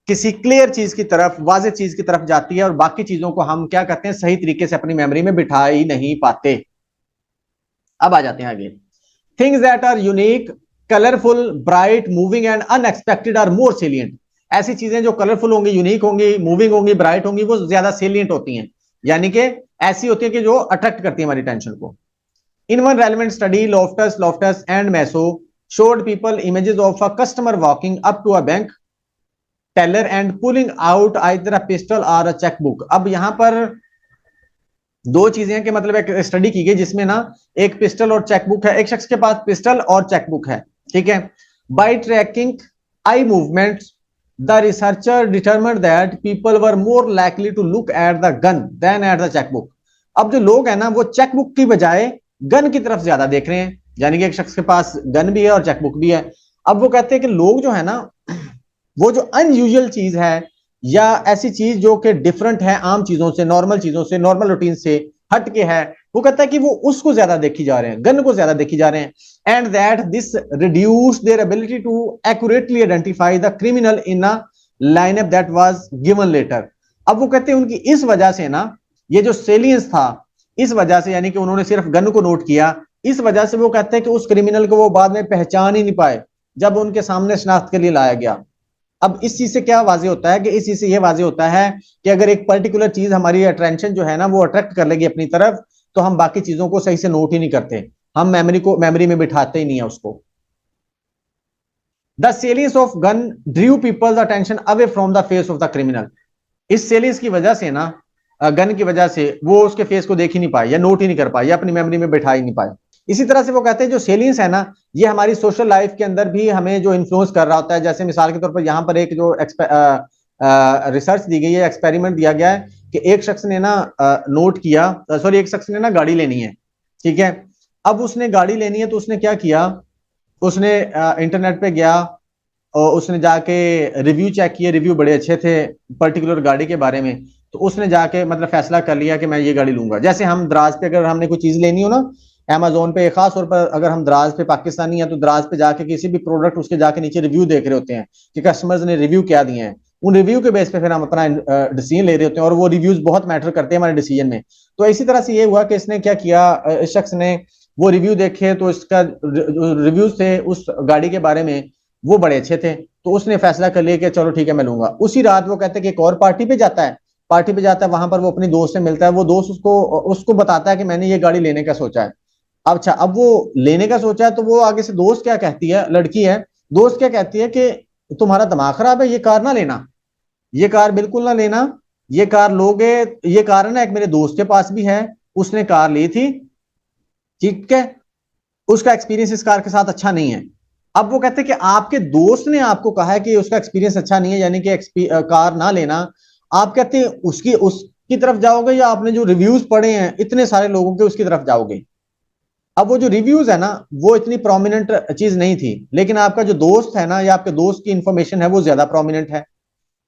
किसी क्लियर चीज की तरफ, वाजे चीज की तरफ जाती है, और बाकी चीजों को हम क्या करते हैं, सही तरीके से अपनी मेमोरी में बिठा ही नहीं पाते। अब आ जाते हैं आगे। Things that are unique, colourful, bright, moving and unexpected are more salient. ऐसी चीजें जो कलरफुल होंगी, यूनिक होंगी, मूविंग होंगी, ब्राइट होंगी, वो ज्यादा सेलियंट होती हैं, यानी कि ऐसी होती है कि जो अट्रैक्ट करती है हमारी टेंशन को। In one relevant study, Loftus and मैसो showed people images of a customer walking up to a bank teller and pulling out either a pistol or a checkbook। अब यहां पर दो चीजें हैं कि मतलब एक स्टडी की गई जिसमें ना एक पिस्टल और चेकबुक है, एक शख्स के पास पिस्टल और चेकबुक है, ठीक है। By tracking eye movements the researcher determined that people were more likely to look at the gun than at the chequebook. अब जो लोग हैं ना वो चेकबुक की बजाय गन की तरफ ज्यादा देख रहे हैं, यानी कि एक शख्स के पास गन भी है और चेकबुक भी है। अब वो कहते हैं कि लोग जो है ना, वो जो अनयूजुअल चीज है या ऐसी चीज जो कि डिफरेंट है आम चीजों से, नॉर्मल चीजों से, नॉर्मल रूटीन से हट के है, वो कहता है कि वो उसको ज्यादा देखी जा रहे हैं, गन को ज्यादा देखी जा रहे हैं। And that this reduce their ability to accurately identify the criminal in a lineup that was given later. अब वो कहते हैं उनकी इस वजह से ना, ये जो सेलियंस था, इस वजह से, यानी कि उन्होंने सिर्फ गन को नोट किया, इस वजह से वो कहते हैं कि उस क्रिमिनल को वो बाद में पहचान ही नहीं पाए जब उनके सामने शनाख्त के लिए लाया गया। अब इस चीज से क्या वाजे होता है कि इस चीज से ये वाजे होता है कि अगर एक पर्टिकुलर चीज हमारी अटेंशन जो है ना वो अट्रैक्ट कर लेगी अपनी तरफ, तो हम बाकी चीजों को सही से नोट ही नहीं करते, हम मेमोरी में बिठाते ही नहीं है उसको। The salience of gun drew people's attention away from the face of the criminal. इस सेलियंस की वजह से ना, गन की वजह से वो उसके फेस को देख ही नहीं पाए या नोट ही नहीं कर पाए या अपनी मेमोरी में बिठा ही नहीं पाए। इसी तरह से वो कहते हैं जो सेलियंस है ना, ये हमारी सोशल लाइफ के अंदर भी हमें जो इन्फ्लुएंस कर रहा होता है। जैसे मिसाल के तौर पर यहाँ पर एक जो रिसर्च दी गई है, एक्सपेरिमेंट दिया गया है कि एक शख्स ने ना नोट किया, सॉरी, एक शख्स ने ना गाड़ी लेनी है, ठीक है। अब उसने गाड़ी लेनी है तो उसने क्या किया, उसने इंटरनेट पे गया और उसने जाके रिव्यू चेक किए, रिव्यू बड़े अच्छे थे पर्टिकुलर गाड़ी के बारे में, तो उसने जाके मतलब फैसला कर लिया कि मैं ये गाड़ी लूंगा। जैसे हम दराज पे अगर हमने कोई चीज लेनी हो ना, अमेजोन पे खास तौर पर अगर हम दराज पे पाकिस्तानी है तो दराज पे जाके किसी भी प्रोडक्ट उसके जाके नीचे रिव्यू देख रहे होते हैं कि कस्टमर्स ने रिव्यू क्या दिए हैं, उन रिव्यू के बेस पे फिर हम अपना डिसीजन ले रहे होते हैं, और वो रिव्यूज बहुत मैटर करते हैं हमारे डिसीजन में। तो इसी तरह से ये हुआ कि इसने क्या किया, इस शख्स ने वो रिव्यू देखे तो इसका रिव्यूज थे उस गाड़ी के बारे में वो बड़े अच्छे थे, तो उसने फैसला कर लिया कि चलो ठीक है मैं लूंगा। उसी रात वो कहते हैं कि एक और पार्टी पे जाता है, पार्टी पे जाता है, वहां पर वो अपनी दोस्त से मिलता है, वो दोस्त उसको उसको बताता है कि मैंने ये गाड़ी लेने का सोचा है। अब अच्छा, अब वो लेने का सोचा है तो वो आगे से दोस्त क्या कहती है, लड़की है, दोस्त क्या कहती है कि तुम्हारा दिमाग खराब है, ये कार ना लेना, ये कार बिल्कुल ना लेना, ये कार लोगे, ये कार है ना एक मेरे दोस्त के पास भी है, उसने कार ली थी, ठीक है, उसका एक्सपीरियंस इस कार के साथ अच्छा नहीं है। अब वो कहते हैं कि आपके दोस्त ने आपको कहा है कि उसका एक्सपीरियंस अच्छा नहीं है, यानी कि कार ना लेना, आप कहते हैं उसकी उसकी तरफ जाओगे या आपने जो रिव्यूज पढ़े हैं इतने सारे लोगों के उसकी तरफ जाओगे। अब वो जो रिव्यूज है ना वो इतनी प्रोमिनेंट चीज नहीं थी, लेकिन आपका जो दोस्त है ना या आपके दोस्त की इंफॉर्मेशन है वो ज्यादा प्रोमिनेंट है,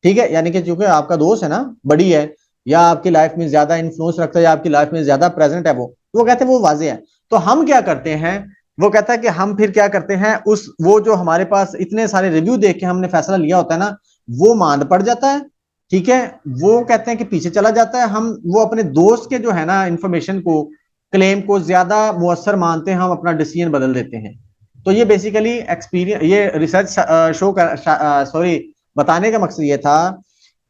ठीक है, यानी कि चूंकि आपका दोस्त है ना बड़ी है या आपकी लाइफ में ज्यादा इन्फ्लुएंस रखता है या आपकी लाइफ में ज्यादा प्रेजेंट है, वो कहते हैं वो वाजे है। तो हम क्या करते हैं, वो कहता है कि हम फिर क्या करते हैं, उस वो जो हमारे पास इतने सारे रिव्यू देख के हमने फैसला लिया होता है ना, वो मांद पड़ जाता है, ठीक है, वो कहते हैं कि पीछे चला जाता है, हम वो अपने दोस्त के जो है ना इंफॉर्मेशन को, क्लेम को ज्यादा मुअस्सर मानते हैं, हम अपना डिसीजन बदल देते हैं। तो ये बेसिकली एक्सपीरियंस, ये रिसर्च शो कर सॉरी बताने का मकसद ये था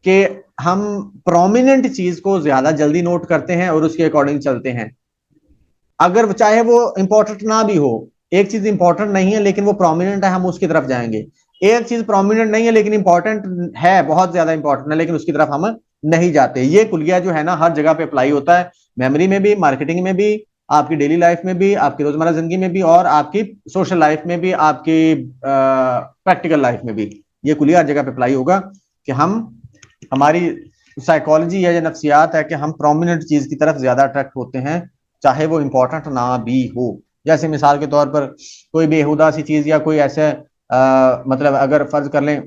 कि हम प्रोमिनेंट चीज को ज्यादा जल्दी नोट करते हैं और उसके अकॉर्डिंग चलते हैं, अगर चाहे वो इंपॉर्टेंट ना भी हो। एक चीज इंपॉर्टेंट नहीं है लेकिन वो प्रोमिनेंट है, हम उसकी तरफ जाएंगे। एक चीज प्रोमिनेंट नहीं है लेकिन इंपॉर्टेंट है, बहुत ज्यादा इंपॉर्टेंट है, लेकिन उसकी तरफ हम नहीं जाते। ये कुलिया जो है ना हर जगह पे अप्लाई होता है, मेमोरी में भी, मार्केटिंग में भी, आपकी डेली लाइफ में भी, आपकी रोजमर्रा जिंदगी में भी, और आपकी सोशल लाइफ में भी, आपकी प्रैक्टिकल लाइफ में भी। ये कुलिया हर जगह पे अप्लाई होगा कि हम, हमारी साइकोलॉजी है या नफ्सियात है कि हम प्रोमिनेंट चीज की तरफ ज्यादा अट्रैक्ट होते हैं, चाहे वो इंपॉर्टेंट ना भी हो। जैसे मिसाल के तौर पर कोई बेहुदा सी चीज या कोई ऐसे मतलब अगर फर्ज कर लें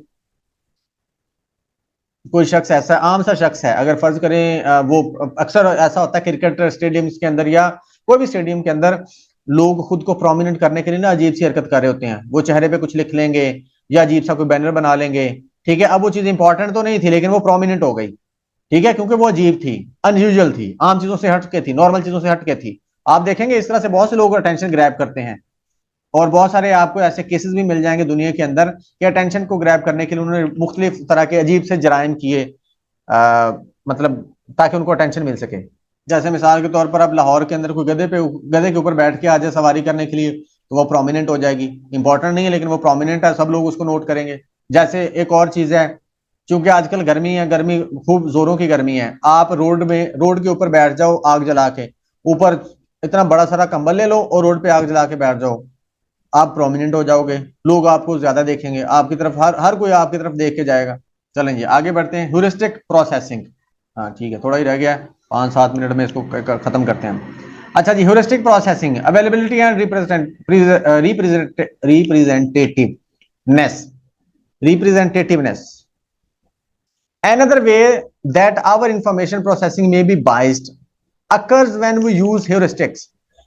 कोई शख्स ऐसा आम सा शख्स है, अगर फर्ज करें वो अक्सर ऐसा होता है क्रिकेट स्टेडियम्स के अंदर या कोई भी स्टेडियम के अंदर, लोग खुद को प्रोमिनेंट करने के लिए ना अजीब सी हरकत कर रहे होते हैं, वो चेहरे पे कुछ लिख लेंगे या अजीब सा कोई बैनर बना लेंगे, ठीक है, अब वो चीज इंपॉर्टेंट तो नहीं थी लेकिन वो प्रोमिनेंट हो गई, ठीक है, क्योंकि वो अजीब थी, अनयूजुअल थी, आम चीजों से हट के थी, नॉर्मल चीजों से हट के थी। आप देखेंगे इस तरह से बहुत से लोग अटेंशन ग्रैब करते हैं, और बहुत सारे आपको ऐसे केसेस भी मिल जाएंगे दुनिया के अंदर कि अटेंशन को ग्रैब करने के लिए उन्होंने मुख्तलिफ तरह के अजीब से जराइम किए, मतलब ताकि उनको अटेंशन मिल सके। जैसे मिसाल के तौर पर अब लाहौर के अंदर कोई गधे के ऊपर बैठ के आ जाए सवारी करने के लिए, तो वो प्रोमिनेंट हो जाएगी, इंपॉर्टेंट नहीं है लेकिन वो प्रोमिनेंट है, सब लोग उसको नोट करेंगे। जैसे एक और चीज है, क्योंकि आजकल गर्मी है, गर्मी खूब जोरों की गर्मी है, आप रोड के ऊपर बैठ जाओ आग जला के, ऊपर इतना बड़ा सारा कंबल ले लो और रोड पे आग जला के बैठ जाओ, आप प्रोमिनेंट हो जाओगे, लोग आपको ज्यादा देखेंगे, आपकी तरफ हर हर कोई आपकी तरफ देख के जाएगा। चलेंगे आगे बढ़ते हैं, ह्यूरिस्टिक प्रोसेसिंग। हाँ ठीक है, थोड़ा ही रह गया है, 5-7 मिनट में इसको खत्म करते हैं हम। अच्छा जी, heuristic processing, availability and representativeness, representativeness. Another way that our information processing may be biased occurs when we use heuristics.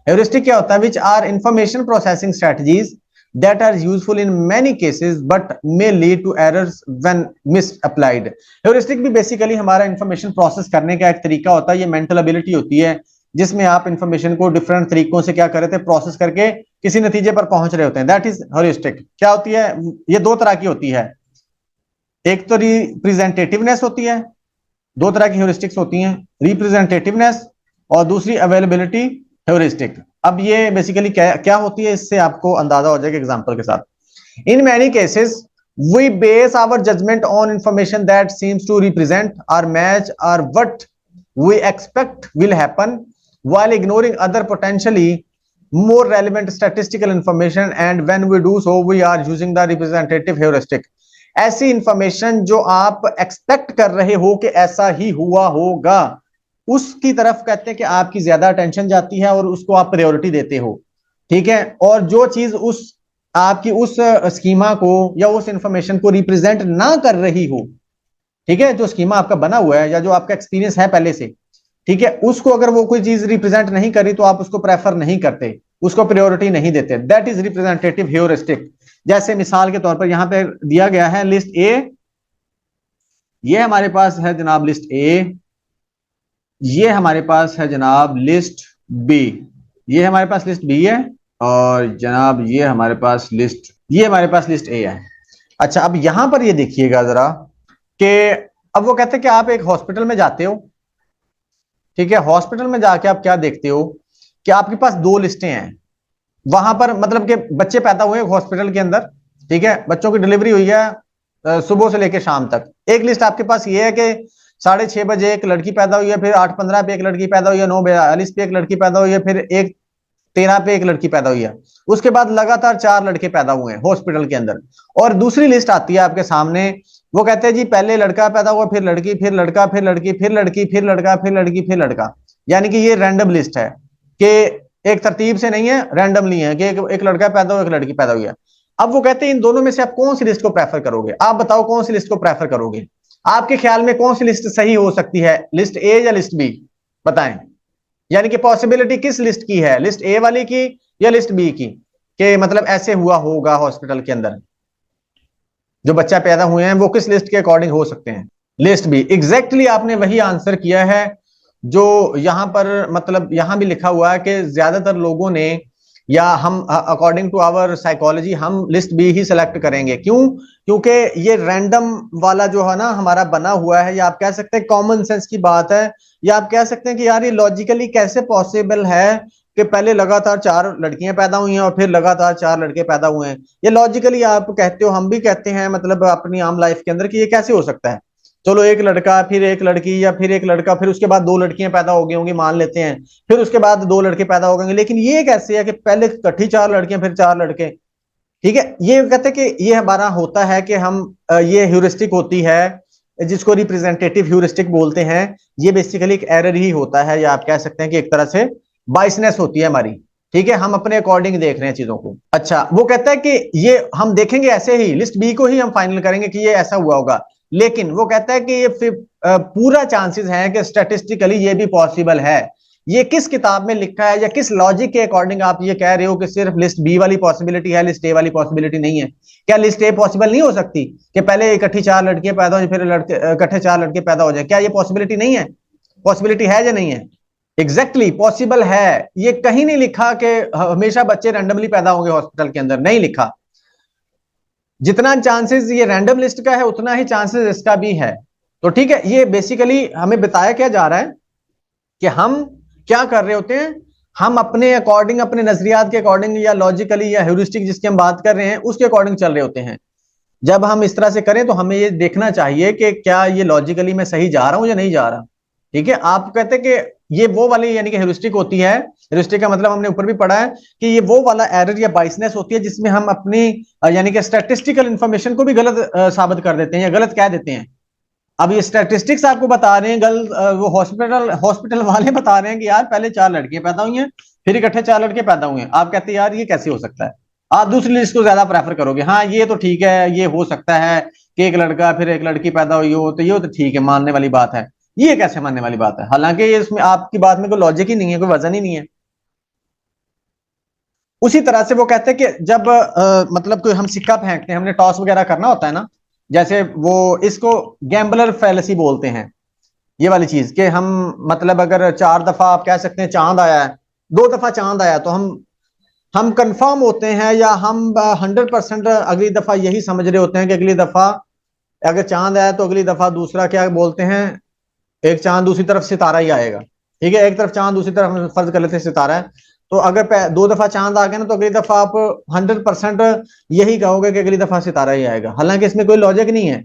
Heuristic क्या होता है? Which are information processing strategies that are useful in many cases but may lead to errors when misapplied. Heuristic भी basically हमारा information process करने का एक तरीका होता है, ये mental ability होती है जिसमें आप information को different तरीकों से क्या कर रहे थे, process करके किसी नतीजे पर पहुंच रहे होते हैं। That is heuristic। क्या होती है? ये दो तरह की होती है, एक तो रिप्रेजेंटेटिवनेस होती है, दो तरह की ह्यूरिस्टिक्स होती हैं, रिप्रेजेंटेटिवनेस और दूसरी अवेलेबिलिटी ह्यूरिस्टिक। अब ये बेसिकली क्या क्या होती है, इससे आपको अंदाजा हो जाएगा एग्जांपल के साथ। In many cases we base our judgement on information that seems to represent or match or what we expect will happen while ignoring other potentially more relevant statistical information, and when we do so we are using the representative heuristic। ऐसी information जो आप expect कर रहे हो कि ऐसा ही हुआ होगा, उसकी तरफ कहते हैं कि आपकी ज्यादा अटेंशन जाती है और उसको आप प्रायोरिटी देते हो, ठीक है, और जो चीज उस आपकी उस स्कीमा को या उस इंफॉर्मेशन को रिप्रेजेंट ना कर रही हो, ठीक है, जो स्कीमा आपका बना हुआ है या जो आपका एक्सपीरियंस है पहले से, ठीक है, उसको अगर वो कोई चीज रिप्रेजेंट नहीं करी तो आप उसको प्रेफर नहीं करते, उसको प्रायोरिटी नहीं देते। That is representative heuristic. जैसे मिसाल के तौर पर यहां पे दिया गया है लिस्ट ए, ये हमारे पास है जनाब लिस्ट ए, ये हमारे पास है जनाब लिस्ट बी, ये हमारे पास लिस्ट बी है, और जनाब ये हमारे पास लिस्ट ए है। अच्छा, अब यहां पर ये देखिएगा जरा कि अब वो कहते हैं कि आप एक हॉस्पिटल में जाते हो, ठीक है, हॉस्पिटल में जाके आप क्या देखते हो कि आपके पास दो लिस्टें हैं। वहां पर मतलब कि बच्चे पैदा हुए हॉस्पिटल के अंदर, ठीक है, बच्चों की डिलीवरी हुई है सुबह से लेकर शाम तक। एक लिस्ट आपके पास ये है कि 6:30 बजे एक लड़की पैदा हुई है, फिर 8:15 पे एक लड़की पैदा हुई है, 9:42 पे एक लड़की पैदा हुई है, फिर 1:13 पे एक लड़की पैदा हुई है। उसके बाद लगातार 4 लड़के पैदा हुए हैं हॉस्पिटल के अंदर। और दूसरी लिस्ट आती है आपके सामने, वो कहते हैं जी पहले लड़का पैदा हुआ, फिर लड़की, फिर लड़का, फिर लड़की, फिर लड़की, फिर लड़का, फिर लड़की, फिर लड़का। यानी कि ये रैंडम लिस्ट है कि एक तरतीब से नहीं है, रैंडमली है कि एक लड़का पैदा हुआ, एक लड़की पैदा हुई है। अब वो कहते हैं इन दोनों में से आप कौन सी लिस्ट को प्रेफर करोगे? आप बताओ कौन सी लिस्ट को प्रेफर करोगे? आपके ख्याल में कौन सी लिस्ट सही हो सकती है, लिस्ट ए या लिस्ट बी? बताएं। यानी कि पॉसिबिलिटी किस लिस्ट की है, लिस्ट ए वाली की या लिस्ट बी की, कि मतलब ऐसे हुआ होगा हॉस्पिटल के अंदर, जो बच्चा पैदा हुए हैं वो किस लिस्ट के अकॉर्डिंग हो सकते हैं? List B. एग्जैक्टली आपने वही आंसर किया है जो यहां पर मतलब यहां भी लिखा हुआ है कि ज्यादातर लोगों ने, या हम अकॉर्डिंग टू आवर साइकोलॉजी हम लिस्ट बी ही सिलेक्ट करेंगे। क्यों? क्योंकि ये रैंडम वाला जो है ना हमारा बना हुआ है, या आप कह सकते हैं कॉमन सेंस की बात है, या आप कह सकते हैं कि यार ये लॉजिकली कैसे पॉसिबल है कि पहले लगातार 4 लड़कियां पैदा हुई हैं और फिर लगातार 4 लड़के पैदा हुए हैं। ये लॉजिकली आप कहते हो, हम भी कहते हैं मतलब अपनी आम लाइफ के अंदर कि ये कैसे हो सकता है। चलो एक लड़का फिर एक लड़की, या फिर एक लड़का फिर उसके बाद 2 लड़कियां पैदा हो गई होंगी मान लेते हैं, फिर उसके बाद 2 लड़के पैदा हो गए, लेकिन ये कैसे है कि पहले इकट्ठी 4 लड़कियां फिर 4 लड़के? ठीक है, ये कहते हैं कि ये हमारा होता है कि हम ये ह्यूरिस्टिक होती है जिसको रिप्रेजेंटेटिव ह्यूरिस्टिक बोलते हैं। ये बेसिकली एक एरर ही होता है, या आप कह सकते हैं कि एक तरह से बाइसनेस होती है हमारी। ठीक है, हम अपने अकॉर्डिंग देख रहे हैं चीजों को। अच्छा, वो कहता है कि ये हम देखेंगे ऐसे ही, लिस्ट बी को ही हम फाइनल करेंगे कि ये ऐसा हुआ होगा, लेकिन वो कहता है कि ये पूरा चांसेस है कि स्टैटिस्टिकली ये भी पॉसिबल है। ये किस किताब में लिखा है या किस लॉजिक के अकॉर्डिंग आप ये कह रहे हो कि सिर्फ लिस्ट बी वाली पॉसिबिलिटी है, लिस्ट ए वाली पॉसिबिलिटी नहीं है? क्या लिस्ट ए पॉसिबल नहीं हो सकती कि पहले इकट्ठी 4 लड़कियां पैदा हो जाए फिर इकट्ठे 4 लड़के पैदा हो जाए? क्या ये पॉसिबिलिटी नहीं है? पॉसिबिलिटी है या नहीं है? एग्जैक्टली पॉसिबल है। ये कहीं नहीं लिखा कि हमेशा बच्चे रैंडमली पैदा होंगे हॉस्पिटल के अंदर, नहीं लिखा। जितना चांसेस ये रैंडम लिस्ट का है उतना ही चांसेस इसका भी है। तो ठीक है, ये बेसिकली हमें बताया क्या जा रहा है कि हम क्या कर रहे होते हैं, हम अपने अकॉर्डिंग, अपने नजरियात के अकॉर्डिंग, या लॉजिकली या ह्यूरिस्टिक जिसकी हम बात कर रहे हैं उसके अकॉर्डिंग चल रहे होते हैं। जब हम इस तरह से करें तो हमें ये देखना चाहिए कि क्या ये लॉजिकली मैं सही जा रहा हूं या नहीं जा रहा। ठीक है, आप कहते हैं कि ये वो वाली यानी कि ह्यूरिस्टिक होती है। ह्यूरिस्टिक का मतलब हमने ऊपर भी पढ़ा है कि ये वो वाला एरर या बाइसनेस होती है जिसमें हम अपनी यानी कि स्टैटिस्टिकल इंफॉर्मेशन को भी गलत साबित कर देते हैं या गलत कह देते हैं। अब ये स्टैटिस्टिक्स आपको बता रहे हैं गलत, वो हॉस्पिटल हॉस्पिटल वाले बता रहे हैं कि यार पहले 4 लड़कियां पैदा हुई हैं फिर इकट्ठे 4 लड़के पैदा हुए हैं। आप कहते हैं यार ये कैसे हो सकता है? आप दूसरी लिस्ट को ज्यादा प्रेफर करोगे। हाँ ये तो ठीक है, ये हो सकता है कि एक लड़का फिर एक लड़की पैदा हुई हो, तो ये तो ठीक है, मानने वाली बात है। ये कैसे मानने वाली बात है? हालांकि ये इसमें आपकी बात में कोई लॉजिक ही नहीं है, कोई वजन ही नहीं है। उसी तरह से वो कहते हैं कि जब मतलब कोई हम सिक्का फेंकते हैं, हमने टॉस वगैरह करना होता है ना, जैसे वो इसको गैम्बलर फैलेसी बोलते हैं, ये वाली चीज कि हम मतलब अगर 4 दफा आप कह सकते हैं चांद आया है, 2 दफा चांद आया तो हम कंफर्म होते हैं, या हम 100% अगली दफा यही समझ रहे होते हैं कि अगली दफा अगर चांद आया तो अगली दफा दूसरा क्या बोलते हैं, एक चांद दूसरी तरफ सितारा ही आएगा। ठीक है, एक तरफ चांद दूसरी तरफ हम फर्ज कर लेते हैं सितारा है, तो अगर 2 दफा चांद आ गया ना तो अगली दफा आप 100% यही कहोगे कि अगली दफा सितारा ही आएगा। हालांकि इसमें कोई लॉजिक नहीं है।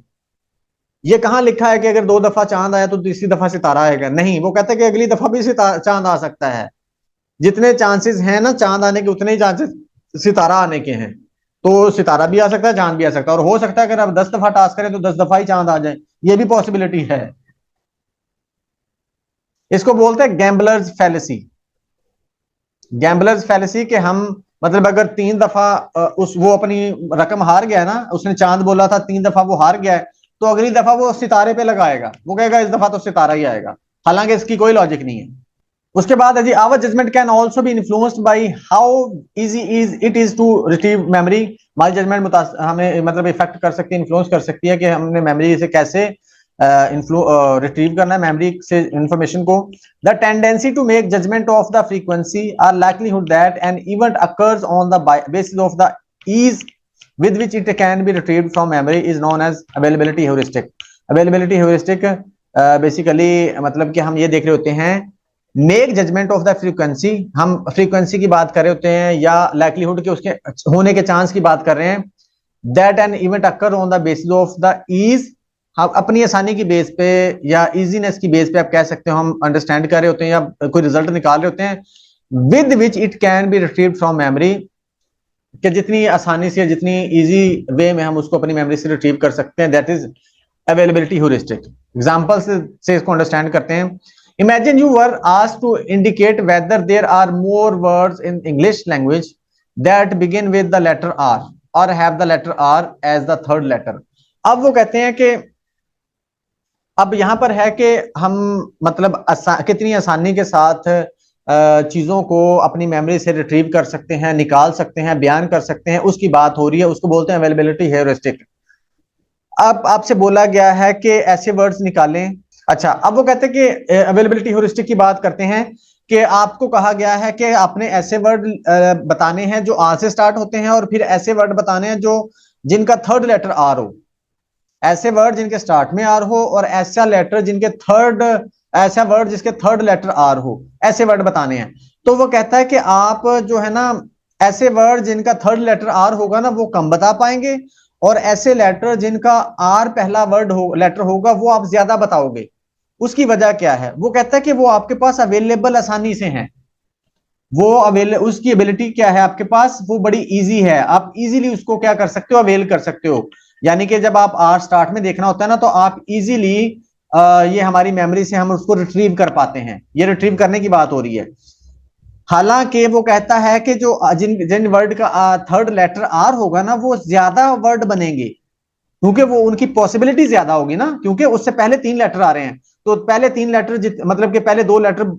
ये कहाँ लिखा है कि अगर 2 दफा चांद आया तो तीसरी दफा सितारा आएगा? नहीं, वो कहते हैं कि अगली दफा भी चांद आ सकता है। जितने चांसेस हैं ना चांद आने के, उतने ही चांसेस सितारा आने के हैं। तो सितारा भी आ सकता है, चांद भी आ सकता है, और हो सकता है अगर आप 10 दफा टास्क करें तो 10 दफा ही चांद आ जाए, ये भी पॉसिबिलिटी है। इसको बोलते हैं गैम्बलर्स फैलेसी। गैम्बलर्स फैलेसी के हम मतलब अगर 3 दफा उस वो अपनी रकम हार गया ना, उसने चांद बोला था 3 दफा वो हार गया है, तो अगली दफा वो सितारे पे लगाएगा, वो कहेगा इस दफा तो सितारा ही आएगा, हालांकि इसकी कोई लॉजिक नहीं है। उसके बाद है जी, our judgement can also be influenced by how easy is it is to retrieve memory. हमारी जजमेंट हमें मतलब इफेक्ट कर सकती है, इन्फ्लुएंस कर सकती है कि हमने मेमोरी से कैसे रिट्रीव करना है मेमोरी से इंफॉर्मेशन को। The tendency to make judgement of the frequency or likelihood that an event occurs on the basis of the ease with which it can be retrieved from memory is known as availability heuristic. availability heuristic basically मतलब कि हम ये देख रहे होते हैं, make judgement of the frequency, हम frequency की बात कर रहे होते हैं या लाइकलीहुड के उसके होने के चांस की बात कर रहे हैं। That an event occur on the basis of the ease, हम अपनी आसानी की बेस पे या इजीनेस की बेस पे आप कह सकते हो, हम अंडरस्टैंड कर रहे होते हैं या कोई रिजल्ट निकाल रहे होते हैं। With which it can be retrieved from memory, कि जितनी आसानी से जितनी इजी वे में हम उसको अपनी मेमोरी से रिट्रीव कर सकते हैं, that is availability heuristic. Example से इसको अंडरस्टैंड करते हैं। Imagine you were asked to indicate whether there are more words in English language that begin with the letter R or have the letter R as the third letter. अब वो कहते हैं कि अब यहां पर है कि हम मतलब कितनी आसानी के साथ चीजों को अपनी मेमोरी से रिट्रीव कर सकते हैं, निकाल सकते हैं, बयान कर सकते हैं, उसकी बात हो रही है, उसको बोलते हैं अवेलेबिलिटी हेयरिस्टिक। अब आपसे बोला गया है कि ऐसे वर्ड्स निकालें। अच्छा, अब वो कहते हैं कि अवेलेबिलिटी हेयरिस्टिक की बात करते हैं कि आपको कहा गया है कि आपने ऐसे वर्ड बताने हैं जो आ से स्टार्ट होते हैं और फिर ऐसे वर्ड बताने हैं जो जिनका थर्ड लेटर आर हो, ऐसे वर्ड जिनके स्टार्ट में आर हो और ऐसा लेटर जिनके थर्ड, ऐसा वर्ड जिसके थर्ड लेटर आर हो, ऐसे वर्ड बताने हैं। तो वो कहता है कि आप जो है ना, ऐसे वर्ड जिनका थर्ड लेटर आर होगा ना वो कम बता पाएंगे, और ऐसे लेटर जिनका आर पहला वर्ड हो लेटर होगा वो आप ज्यादा बताओगे। उसकी वजह क्या है? वो कहता है कि वो आपके पास अवेलेबल आसानी से हैं, वो उसकी एबिलिटी क्या है आपके पास, वो बड़ी इजी है, आप इजीली उसको क्या कर सकते हो, अवेल कर सकते हो। यानी कि जब आप आर स्टार्ट में देखना होता है ना, तो आप इजीली ये हमारी मेमोरी से हम उसको रिट्रीव कर पाते हैं, ये रिट्रीव करने की बात हो रही है। हालांकि वो कहता है कि जो जिन जिन वर्ड का थर्ड लेटर आर होगा ना वो ज्यादा वर्ड बनेंगे, क्योंकि वो उनकी पॉसिबिलिटी ज्यादा होगी ना, क्योंकि उससे पहले 3 लेटर आ रहे हैं, तो पहले 3 लेटर मतलब कि पहले 2 लेटर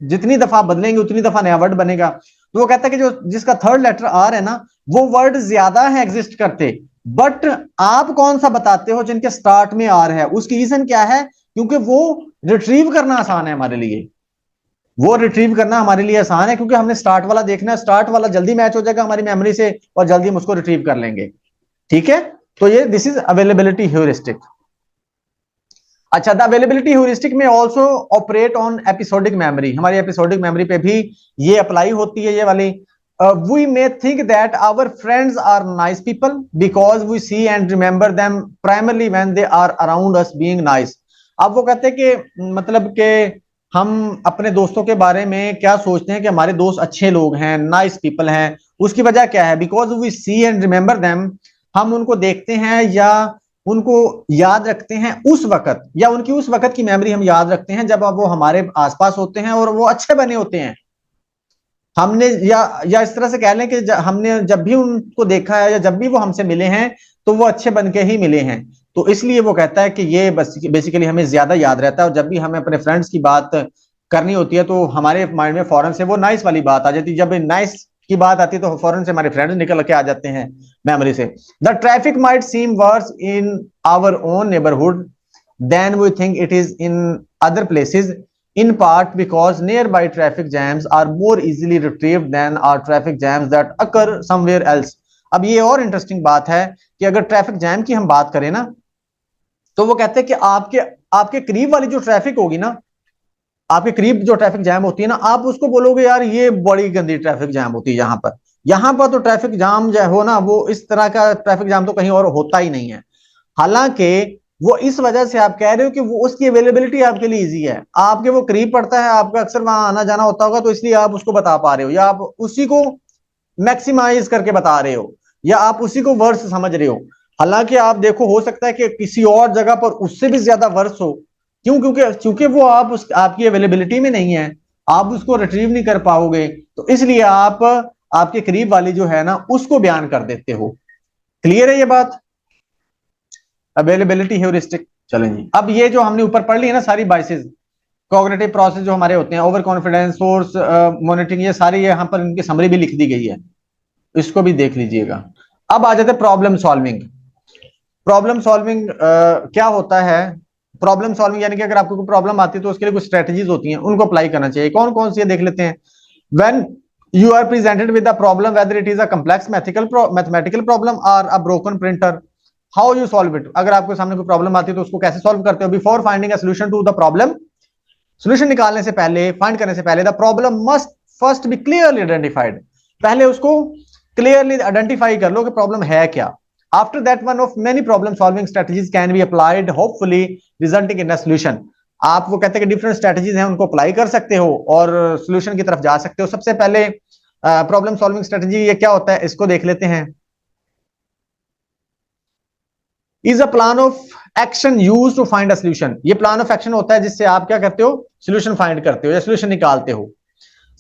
जितनी दफा बदलेंगे उतनी दफा नया वर्ड बनेगा। तो वो कहता है कि जो जिसका थर्ड लेटर आर है ना, वो वर्ड ज्यादा है एग्जिस्ट करते, बट आप कौन सा बताते हो जिनके स्टार्ट में आर है? उसकी रीजन क्या है? क्योंकि वो रिट्रीव करना आसान है हमारे लिए, वो रिट्रीव करना हमारे लिए आसान है, क्योंकि हमने स्टार्ट वाला देखना है, स्टार्ट वाला जल्दी मैच हो जाएगा हमारी मेमोरी से और जल्दी हम उसको रिट्रीव कर लेंगे। ठीक है, तो ये दिस इज अवेलेबिलिटी ह्यूरिस्टिक। अच्छा, the availability heuristic may also operate on episodic memory, हमारी एपिसोडिक मेमोरी पे भी ये अप्लाई होती है, ये वाली। We may think that our friends are nice people because we see and remember them primarily when they are around us being nice. अब वो कहते हैं कि मतलब कि हम अपने दोस्तों के बारे में क्या सोचते हैं कि हमारे दोस्त अच्छे लोग हैं, नाइस पीपल हैं। उसकी वजह क्या है? Because we see and remember them, हम उनको देखते हैं या उनको याद रखते हैं उस वक्त, या उनकी उस वक्त की मेमोरी हम याद रखते हैं जब वो हमारे आसपास होते हैं और वो अच्छे बने होते हैं। हमने या इस तरह से कह लें कि हमने जब भी उनको देखा है या जब भी वो हमसे मिले हैं तो वो अच्छे बन के ही मिले हैं। तो इसलिए वो कहता है कि ये बस बेसिकली हमें ज्यादा याद रहता है, और जब भी हमें अपने फ्रेंड्स की बात करनी होती है तो हमारे माइंड में फौरन से वो नाइस वाली बात आ जाती है। जब नाइस की बात आती है तो फौरन से हमारे फ्रेंड्स निकल के आ जाते हैं मेमोरी से। The traffic might seem worse in our own neighbourhood than we think it is in other places, in part because nearby traffic jams are more easily retrieved than are traffic jams that occur somewhere else। अब ये और interesting बात है कि अगर traffic jam की हम बात करें ना, तो वो कहते हैं कि आपके आपके करीब वाली जो ट्रैफिक होगी ना, आपके करीब जो ट्रैफिक जैम होती है ना, आप उसको बोलोगे यार ये बड़ी गंदी ट्रैफिक जैम होती है यहाँ पर तो ट्रैफिक जाम जो हो ना, वो इस तरह का ट्रैफिक जाम तो कहीं और होता ही नहीं है। हालांकि वो इस वजह से आप कह रहे हो कि वो उसकी अवेलेबिलिटी आपके लिए इजी है, आपके वो करीब पड़ता है, आपका अक्सर वहां आना जाना होता होगा, तो इसलिए आप उसको बता पा रहे हो, या आप उसी को मैक्सिमाइज करके बता रहे हो, या आप उसी को वर्स समझ रहे हो। हालांकि आप देखो, हो सकता है कि किसी और जगह पर उससे भी ज्यादा वर्स हो। क्यों? क्योंकि वो आपकी अवेलेबिलिटी में नहीं है, आप उसको रिट्रीव नहीं कर पाओगे, तो इसलिए आप आपके करीब वाली जो है ना उसको बयान कर देते हो। क्लियर है ये बात? Availability heuristic. चलें जी, अब ये जो हमने ऊपर पढ़ ली है ना सारी बाइसेस, कॉग्निटिव प्रोसेस जो हमारे होते हैं, ओवर कॉन्फिडेंस, सोर्स मॉनिटरिंग, ये सारी ये यहाँ पर इनकी समरी भी लिख दी गई है, इसको भी देख लीजिएगा। अब आ जाते हैं प्रॉब्लम सॉल्विंग। प्रॉब्लम सॉल्विंग क्या होता है? प्रॉब्लम सॉल्विंग यानी कि अगर आपको कोई प्रॉब्लम आती है तो उसके लिए कुछ स्ट्रेटजीज होती हैं, उनको अप्लाई करना चाहिए। कौन कौन सी है देख लेते हैं। When you are presented with a problem, whether it is a complex mathematical problem or a broken printer, how you solve it. अगर आपके सामने कोई प्रॉब्लम आती है तो उसको कैसे सॉल्व करते हो? Before finding a solution to the problem, solution निकालने से पहले, फाइंड करने से पहले, the problem must first be clearly identified, पहले उसको क्लियरली आइडेंटिफाई कर लो कि प्रॉब्लम है क्या। After that one of many problem solving strategies can be applied, hopefully resulting in a solution. आप वो कहते हैं कि डिफरेंट स्ट्रेटजीज हैं, उनको अप्लाई कर सकते हो और सॉल्यूशन की तरफ जा सकते हो। सबसे पहले प्रॉब्लम सॉल्विंग स्ट्रेटजी ये क्या होता है, इसको देख लेते हैं। Is a plan of action use to find a solution. ये प्लान ऑफ एक्शन होता है जिससे आप क्या करते हो, सोल्यूशन फाइंड करते हो या सोल्यूशन निकालते हो।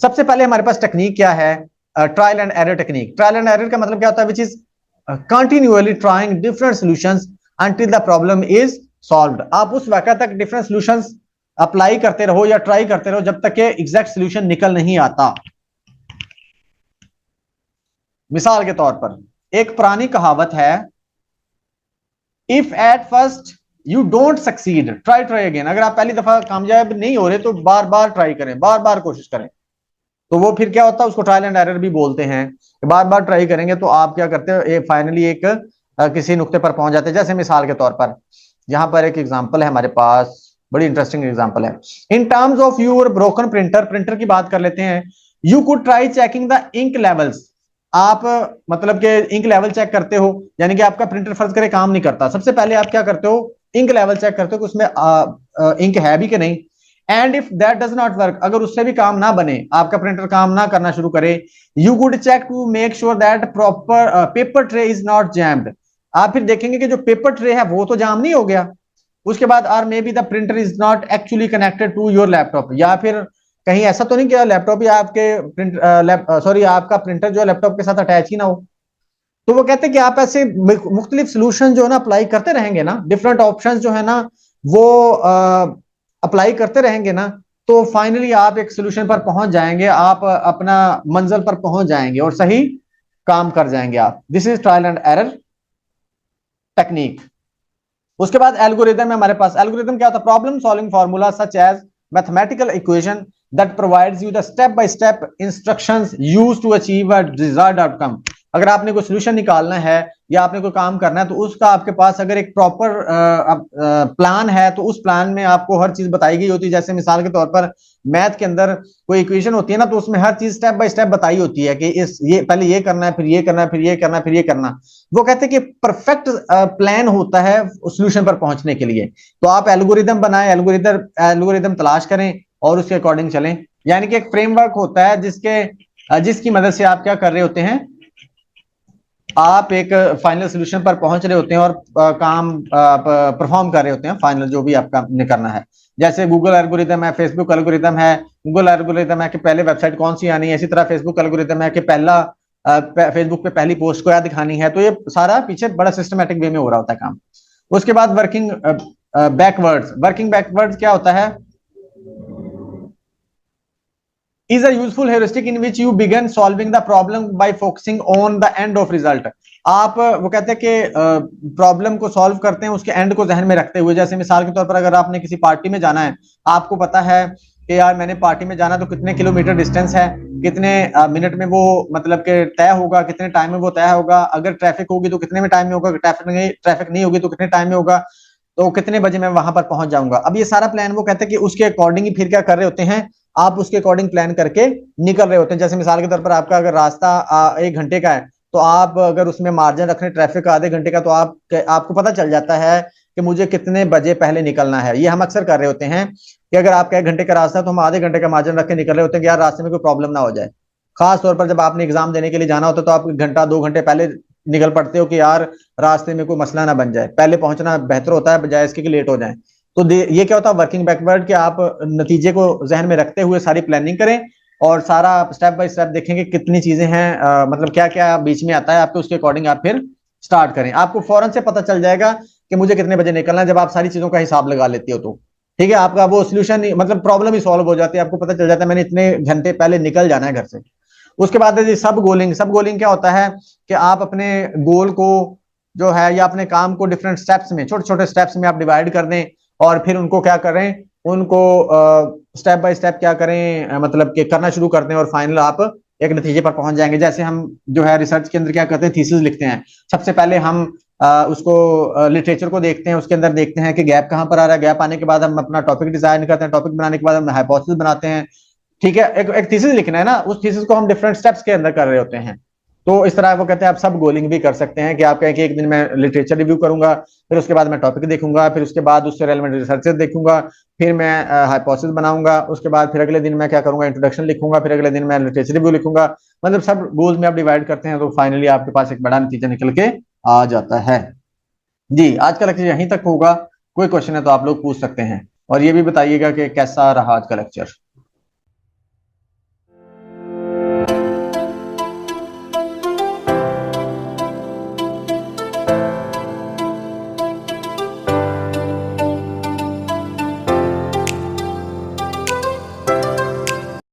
सबसे पहले हमारे पास टेक्निक क्या है? Trial and error technique. Trial and error का मतलब क्या होता है? Which is continually trying different solutions until the problem is solved. आप उस वक्त तक डिफरेंट सॉल्यूशंस अप्लाई करते रहो या ट्राई करते रहो जब तक कि एग्जैक्ट सॉल्यूशन निकल नहीं आता। मिसाल के तौर पर एक पुरानी कहावत है, if at first you don't succeed try try again. अगर आप पहली दफा कामयाब नहीं हो रहे तो बार बार ट्राई करें, बार बार कोशिश करें। तो वो फिर क्या होता है, उसको ट्रायल एंड एरर भी बोलते हैं। बार बार ट्राई करेंगे तो आप क्या करते हो, फाइनली एक किसी नुक्ते पर पहुंच जाते हैं। जैसे मिसाल के तौर पर यहाँ पर एक एग्जांपल है हमारे पास, बड़ी इंटरेस्टिंग एग्जांपल है। In terms of your broken printer, printer की बात कर लेते हैं। You could try checking the ink levels. आप मतलब के इंक लेवल चेक करते हो, यानी कि आपका प्रिंटर फर्ज करे काम नहीं करता, सबसे पहले आप क्या करते हो, इंक लेवल चेक करते हो कि उसमें इंक है भी कि नहीं। And if that does not work, अगर उससे भी काम ना बने, आपका प्रिंटर काम ना करना शुरू करे, you could check to make sure that proper paper tray is not jammed. आप फिर देखेंगे कि जो पेपर ट्रे है वो तो जाम नहीं हो गया। उसके बाद or maybe the printer is not actually connected to your laptop, या फिर कहीं ऐसा तो नहीं कि लैपटॉप या आपके आपका प्रिंटर जो है लैपटॉप के साथ अटैच ही ना हो। तो वो कहते हैं कि आप ऐसे मुख्तलिफ सोल्यूशन जो है ना अप्लाई करते रहेंगे ना, डिफरेंट ऑप्शंस जो है ना वो अप्लाई करते रहेंगे ना, तो फाइनली आप एक सोल्यूशन पर पहुंच जाएंगे, आप अपना मंजिल पर पहुंच जाएंगे और सही काम कर जाएंगे आप। This is trial and error technique. उसके बाद एल्गोरिदम है हमारे पास। एल्गोरिदम क्या होता है? Problem solving formula such as mathematical equation that provides you the step by step instructions used to achieve a desired outcome. अगर आपने कोई सोल्यूशन निकालना है या आपने कोई काम करना है तो उसका आपके पास अगर एक प्रॉपर प्लान है तो उस प्लान में आपको हर चीज बताई गई होती है। जैसे मिसाल के तौर पर मैथ के अंदर कोई इक्वेशन होती है ना, तो उसमें हर चीज स्टेप बाय स्टेप बताई होती है कि ये पहले ये करना है, फिर ये करना है, फिर ये करना है, फिर ये करना। वो कहते हैं कि परफेक्ट प्लान होता है सोल्यूशन पर पहुंचने के लिए। तो आप एल्गोरिदम बनाएं, एल्गोरिदम तलाश करें और उसके अकॉर्डिंग चलें। यानी कि एक फ्रेमवर्क होता है जिसकी मदद से आप क्या कर रहे होते हैं, आप एक फाइनल सोल्यूशन पर पहुंच रहे होते हैं और काम परफॉर्म कर रहे होते हैं, फाइनल जो भी आपका करना है। जैसे गूगल एल्गोरिदम है, फेसबुक एल्गोरिदम है। गूगल एल्गोरिदम है कि पहले वेबसाइट कौन सी आनी है, इसी तरह फेसबुक एल्गोरिदम है कि पहला फेसबुक पे पहली पोस्ट को क्या दिखानी है। तो ये सारा पीछे बड़ा सिस्टमेटिक वे में हो रहा होता है काम। उसके बाद वर्किंग बैकवर्ड्स क्या होता है? is a useful heuristic in which you begin solving the problem by focusing on the end of result। आप वो कहते हैं कि प्रॉब्लम को सॉल्व करते हैं उसके एंड को जहन में रखते हुए। जैसे मिसाल के तौर पर अगर आपने किसी पार्टी में जाना है, आपको पता है कि यार मैंने पार्टी में जाना तो कितने किलोमीटर डिस्टेंस है, कितने मिनट में वो मतलब कि तय होगा, कितने टाइम में वो तय होगा, अगर ट्रैफिक होगी तो कितने में टाइम में होगा, ट्रैफिक नहीं होगी तो कितने टाइम में होगा, तो कितने बजे मैं वहां पर पहुंच जाऊंगा। अब ये सारा प्लान वो कहते हैं कि उसके अकॉर्डिंग ही फिर क्या कर रहे होते हैं, आप उसके अकॉर्डिंग प्लान करके निकल रहे होते हैं। जैसे मिसाल के तौर पर आपका अगर रास्ता 1 घंटे का है तो आप अगर उसमें मार्जिन रख रहे हैं ट्रैफिक का आधे घंटे का, तो आपको पता चल जाता है कि मुझे कितने बजे पहले निकलना है। ये हम अक्सर कर रहे होते हैं कि अगर आपका 1 घंटे का रास्ता है तो हम आधे घंटे का मार्जिन रख के निकल रहे होते हैं कि यार रास्ते में कोई प्रॉब्लम ना हो जाए। खास तौर पर जब आपने एग्जाम देने के लिए जाना होता है तो आप 1 घंटा 2 घंटे पहले निकल पड़ते हो कि यार रास्ते में कोई मसला ना बन जाए, पहले पहुंचना बेहतर होता है बजाय इसके कि लेट हो जाए। तो ये क्या होता है वर्किंग बैकवर्ड, कि आप नतीजे को जहन में रखते हुए सारी प्लानिंग करें और सारा स्टेप बाय स्टेप देखेंगे कितनी चीजें हैं, मतलब क्या क्या बीच में आता है आपके, उसके अकॉर्डिंग आप फिर स्टार्ट करें। आपको फौरन से पता चल जाएगा कि मुझे कितने बजे निकलना है, जब आप सारी चीजों का हिसाब लगा लेते हो तो ठीक है, आपका वो सोल्यूशन मतलब प्रॉब्लम ही सॉल्व हो जाती है, आपको पता चल जाता है मैंने इतने घंटे पहले निकल जाना है घर से। उसके बाद है जी सब गोलिंग। सब गोलिंग क्या होता है कि आप अपने गोल को जो है या अपने काम को डिफरेंट स्टेप्स में, छोटे छोटे स्टेप्स में आप डिवाइड कर दें और फिर उनको क्या करें, उनको स्टेप बाय स्टेप क्या करें, मतलब कि करना शुरू करते हैं और फाइनल आप एक नतीजे पर पहुंच जाएंगे। जैसे हम जो है रिसर्च के अंदर क्या करते हैं, थीसिस लिखते हैं। सबसे पहले हम उसको लिटरेचर को देखते हैं, उसके अंदर देखते हैं कि गैप कहाँ पर आ रहा है, गैप आने के बाद हम अपना टॉपिक डिजाइन करते हैं, टॉपिक बनाने के बाद हम हाइपोथेसिस बनाते हैं। ठीक है, एक थीसिस लिखना है ना, उस थीसिस को हम डिफरेंट स्टेप्स के अंदर कर रहे होते हैं। तो इस तरह वो कहते हैं आप सब गोलिंग भी कर सकते हैं कि आप कहें कि एक दिन मैं लिटरेचर रिव्यू करूंगा, फिर उसके बाद मैं टॉपिक देखूंगा, फिर उसके बाद उससे रेलेवेंट रिसर्चेस देखूंगा, फिर मैं हाइपोथेसिस बनाऊंगा, उसके बाद फिर अगले दिन मैं क्या करूंगा, इंट्रोडक्शन लिखूंगा, फिर अगले दिन मैं लिटरेचर रिव्यू लिखूंगा। मतलब सब गोल्स में आप डिवाइड करते हैं तो फाइनली आपके पास एक बड़ा नतीजा निकल के आ जाता है। जी, आज का लेक्चर यहीं तक होगा। कोई क्वेश्चन है तो आप लोग पूछ सकते हैं, और ये भी बताइएगा कि कैसा रहा आज का लेक्चर।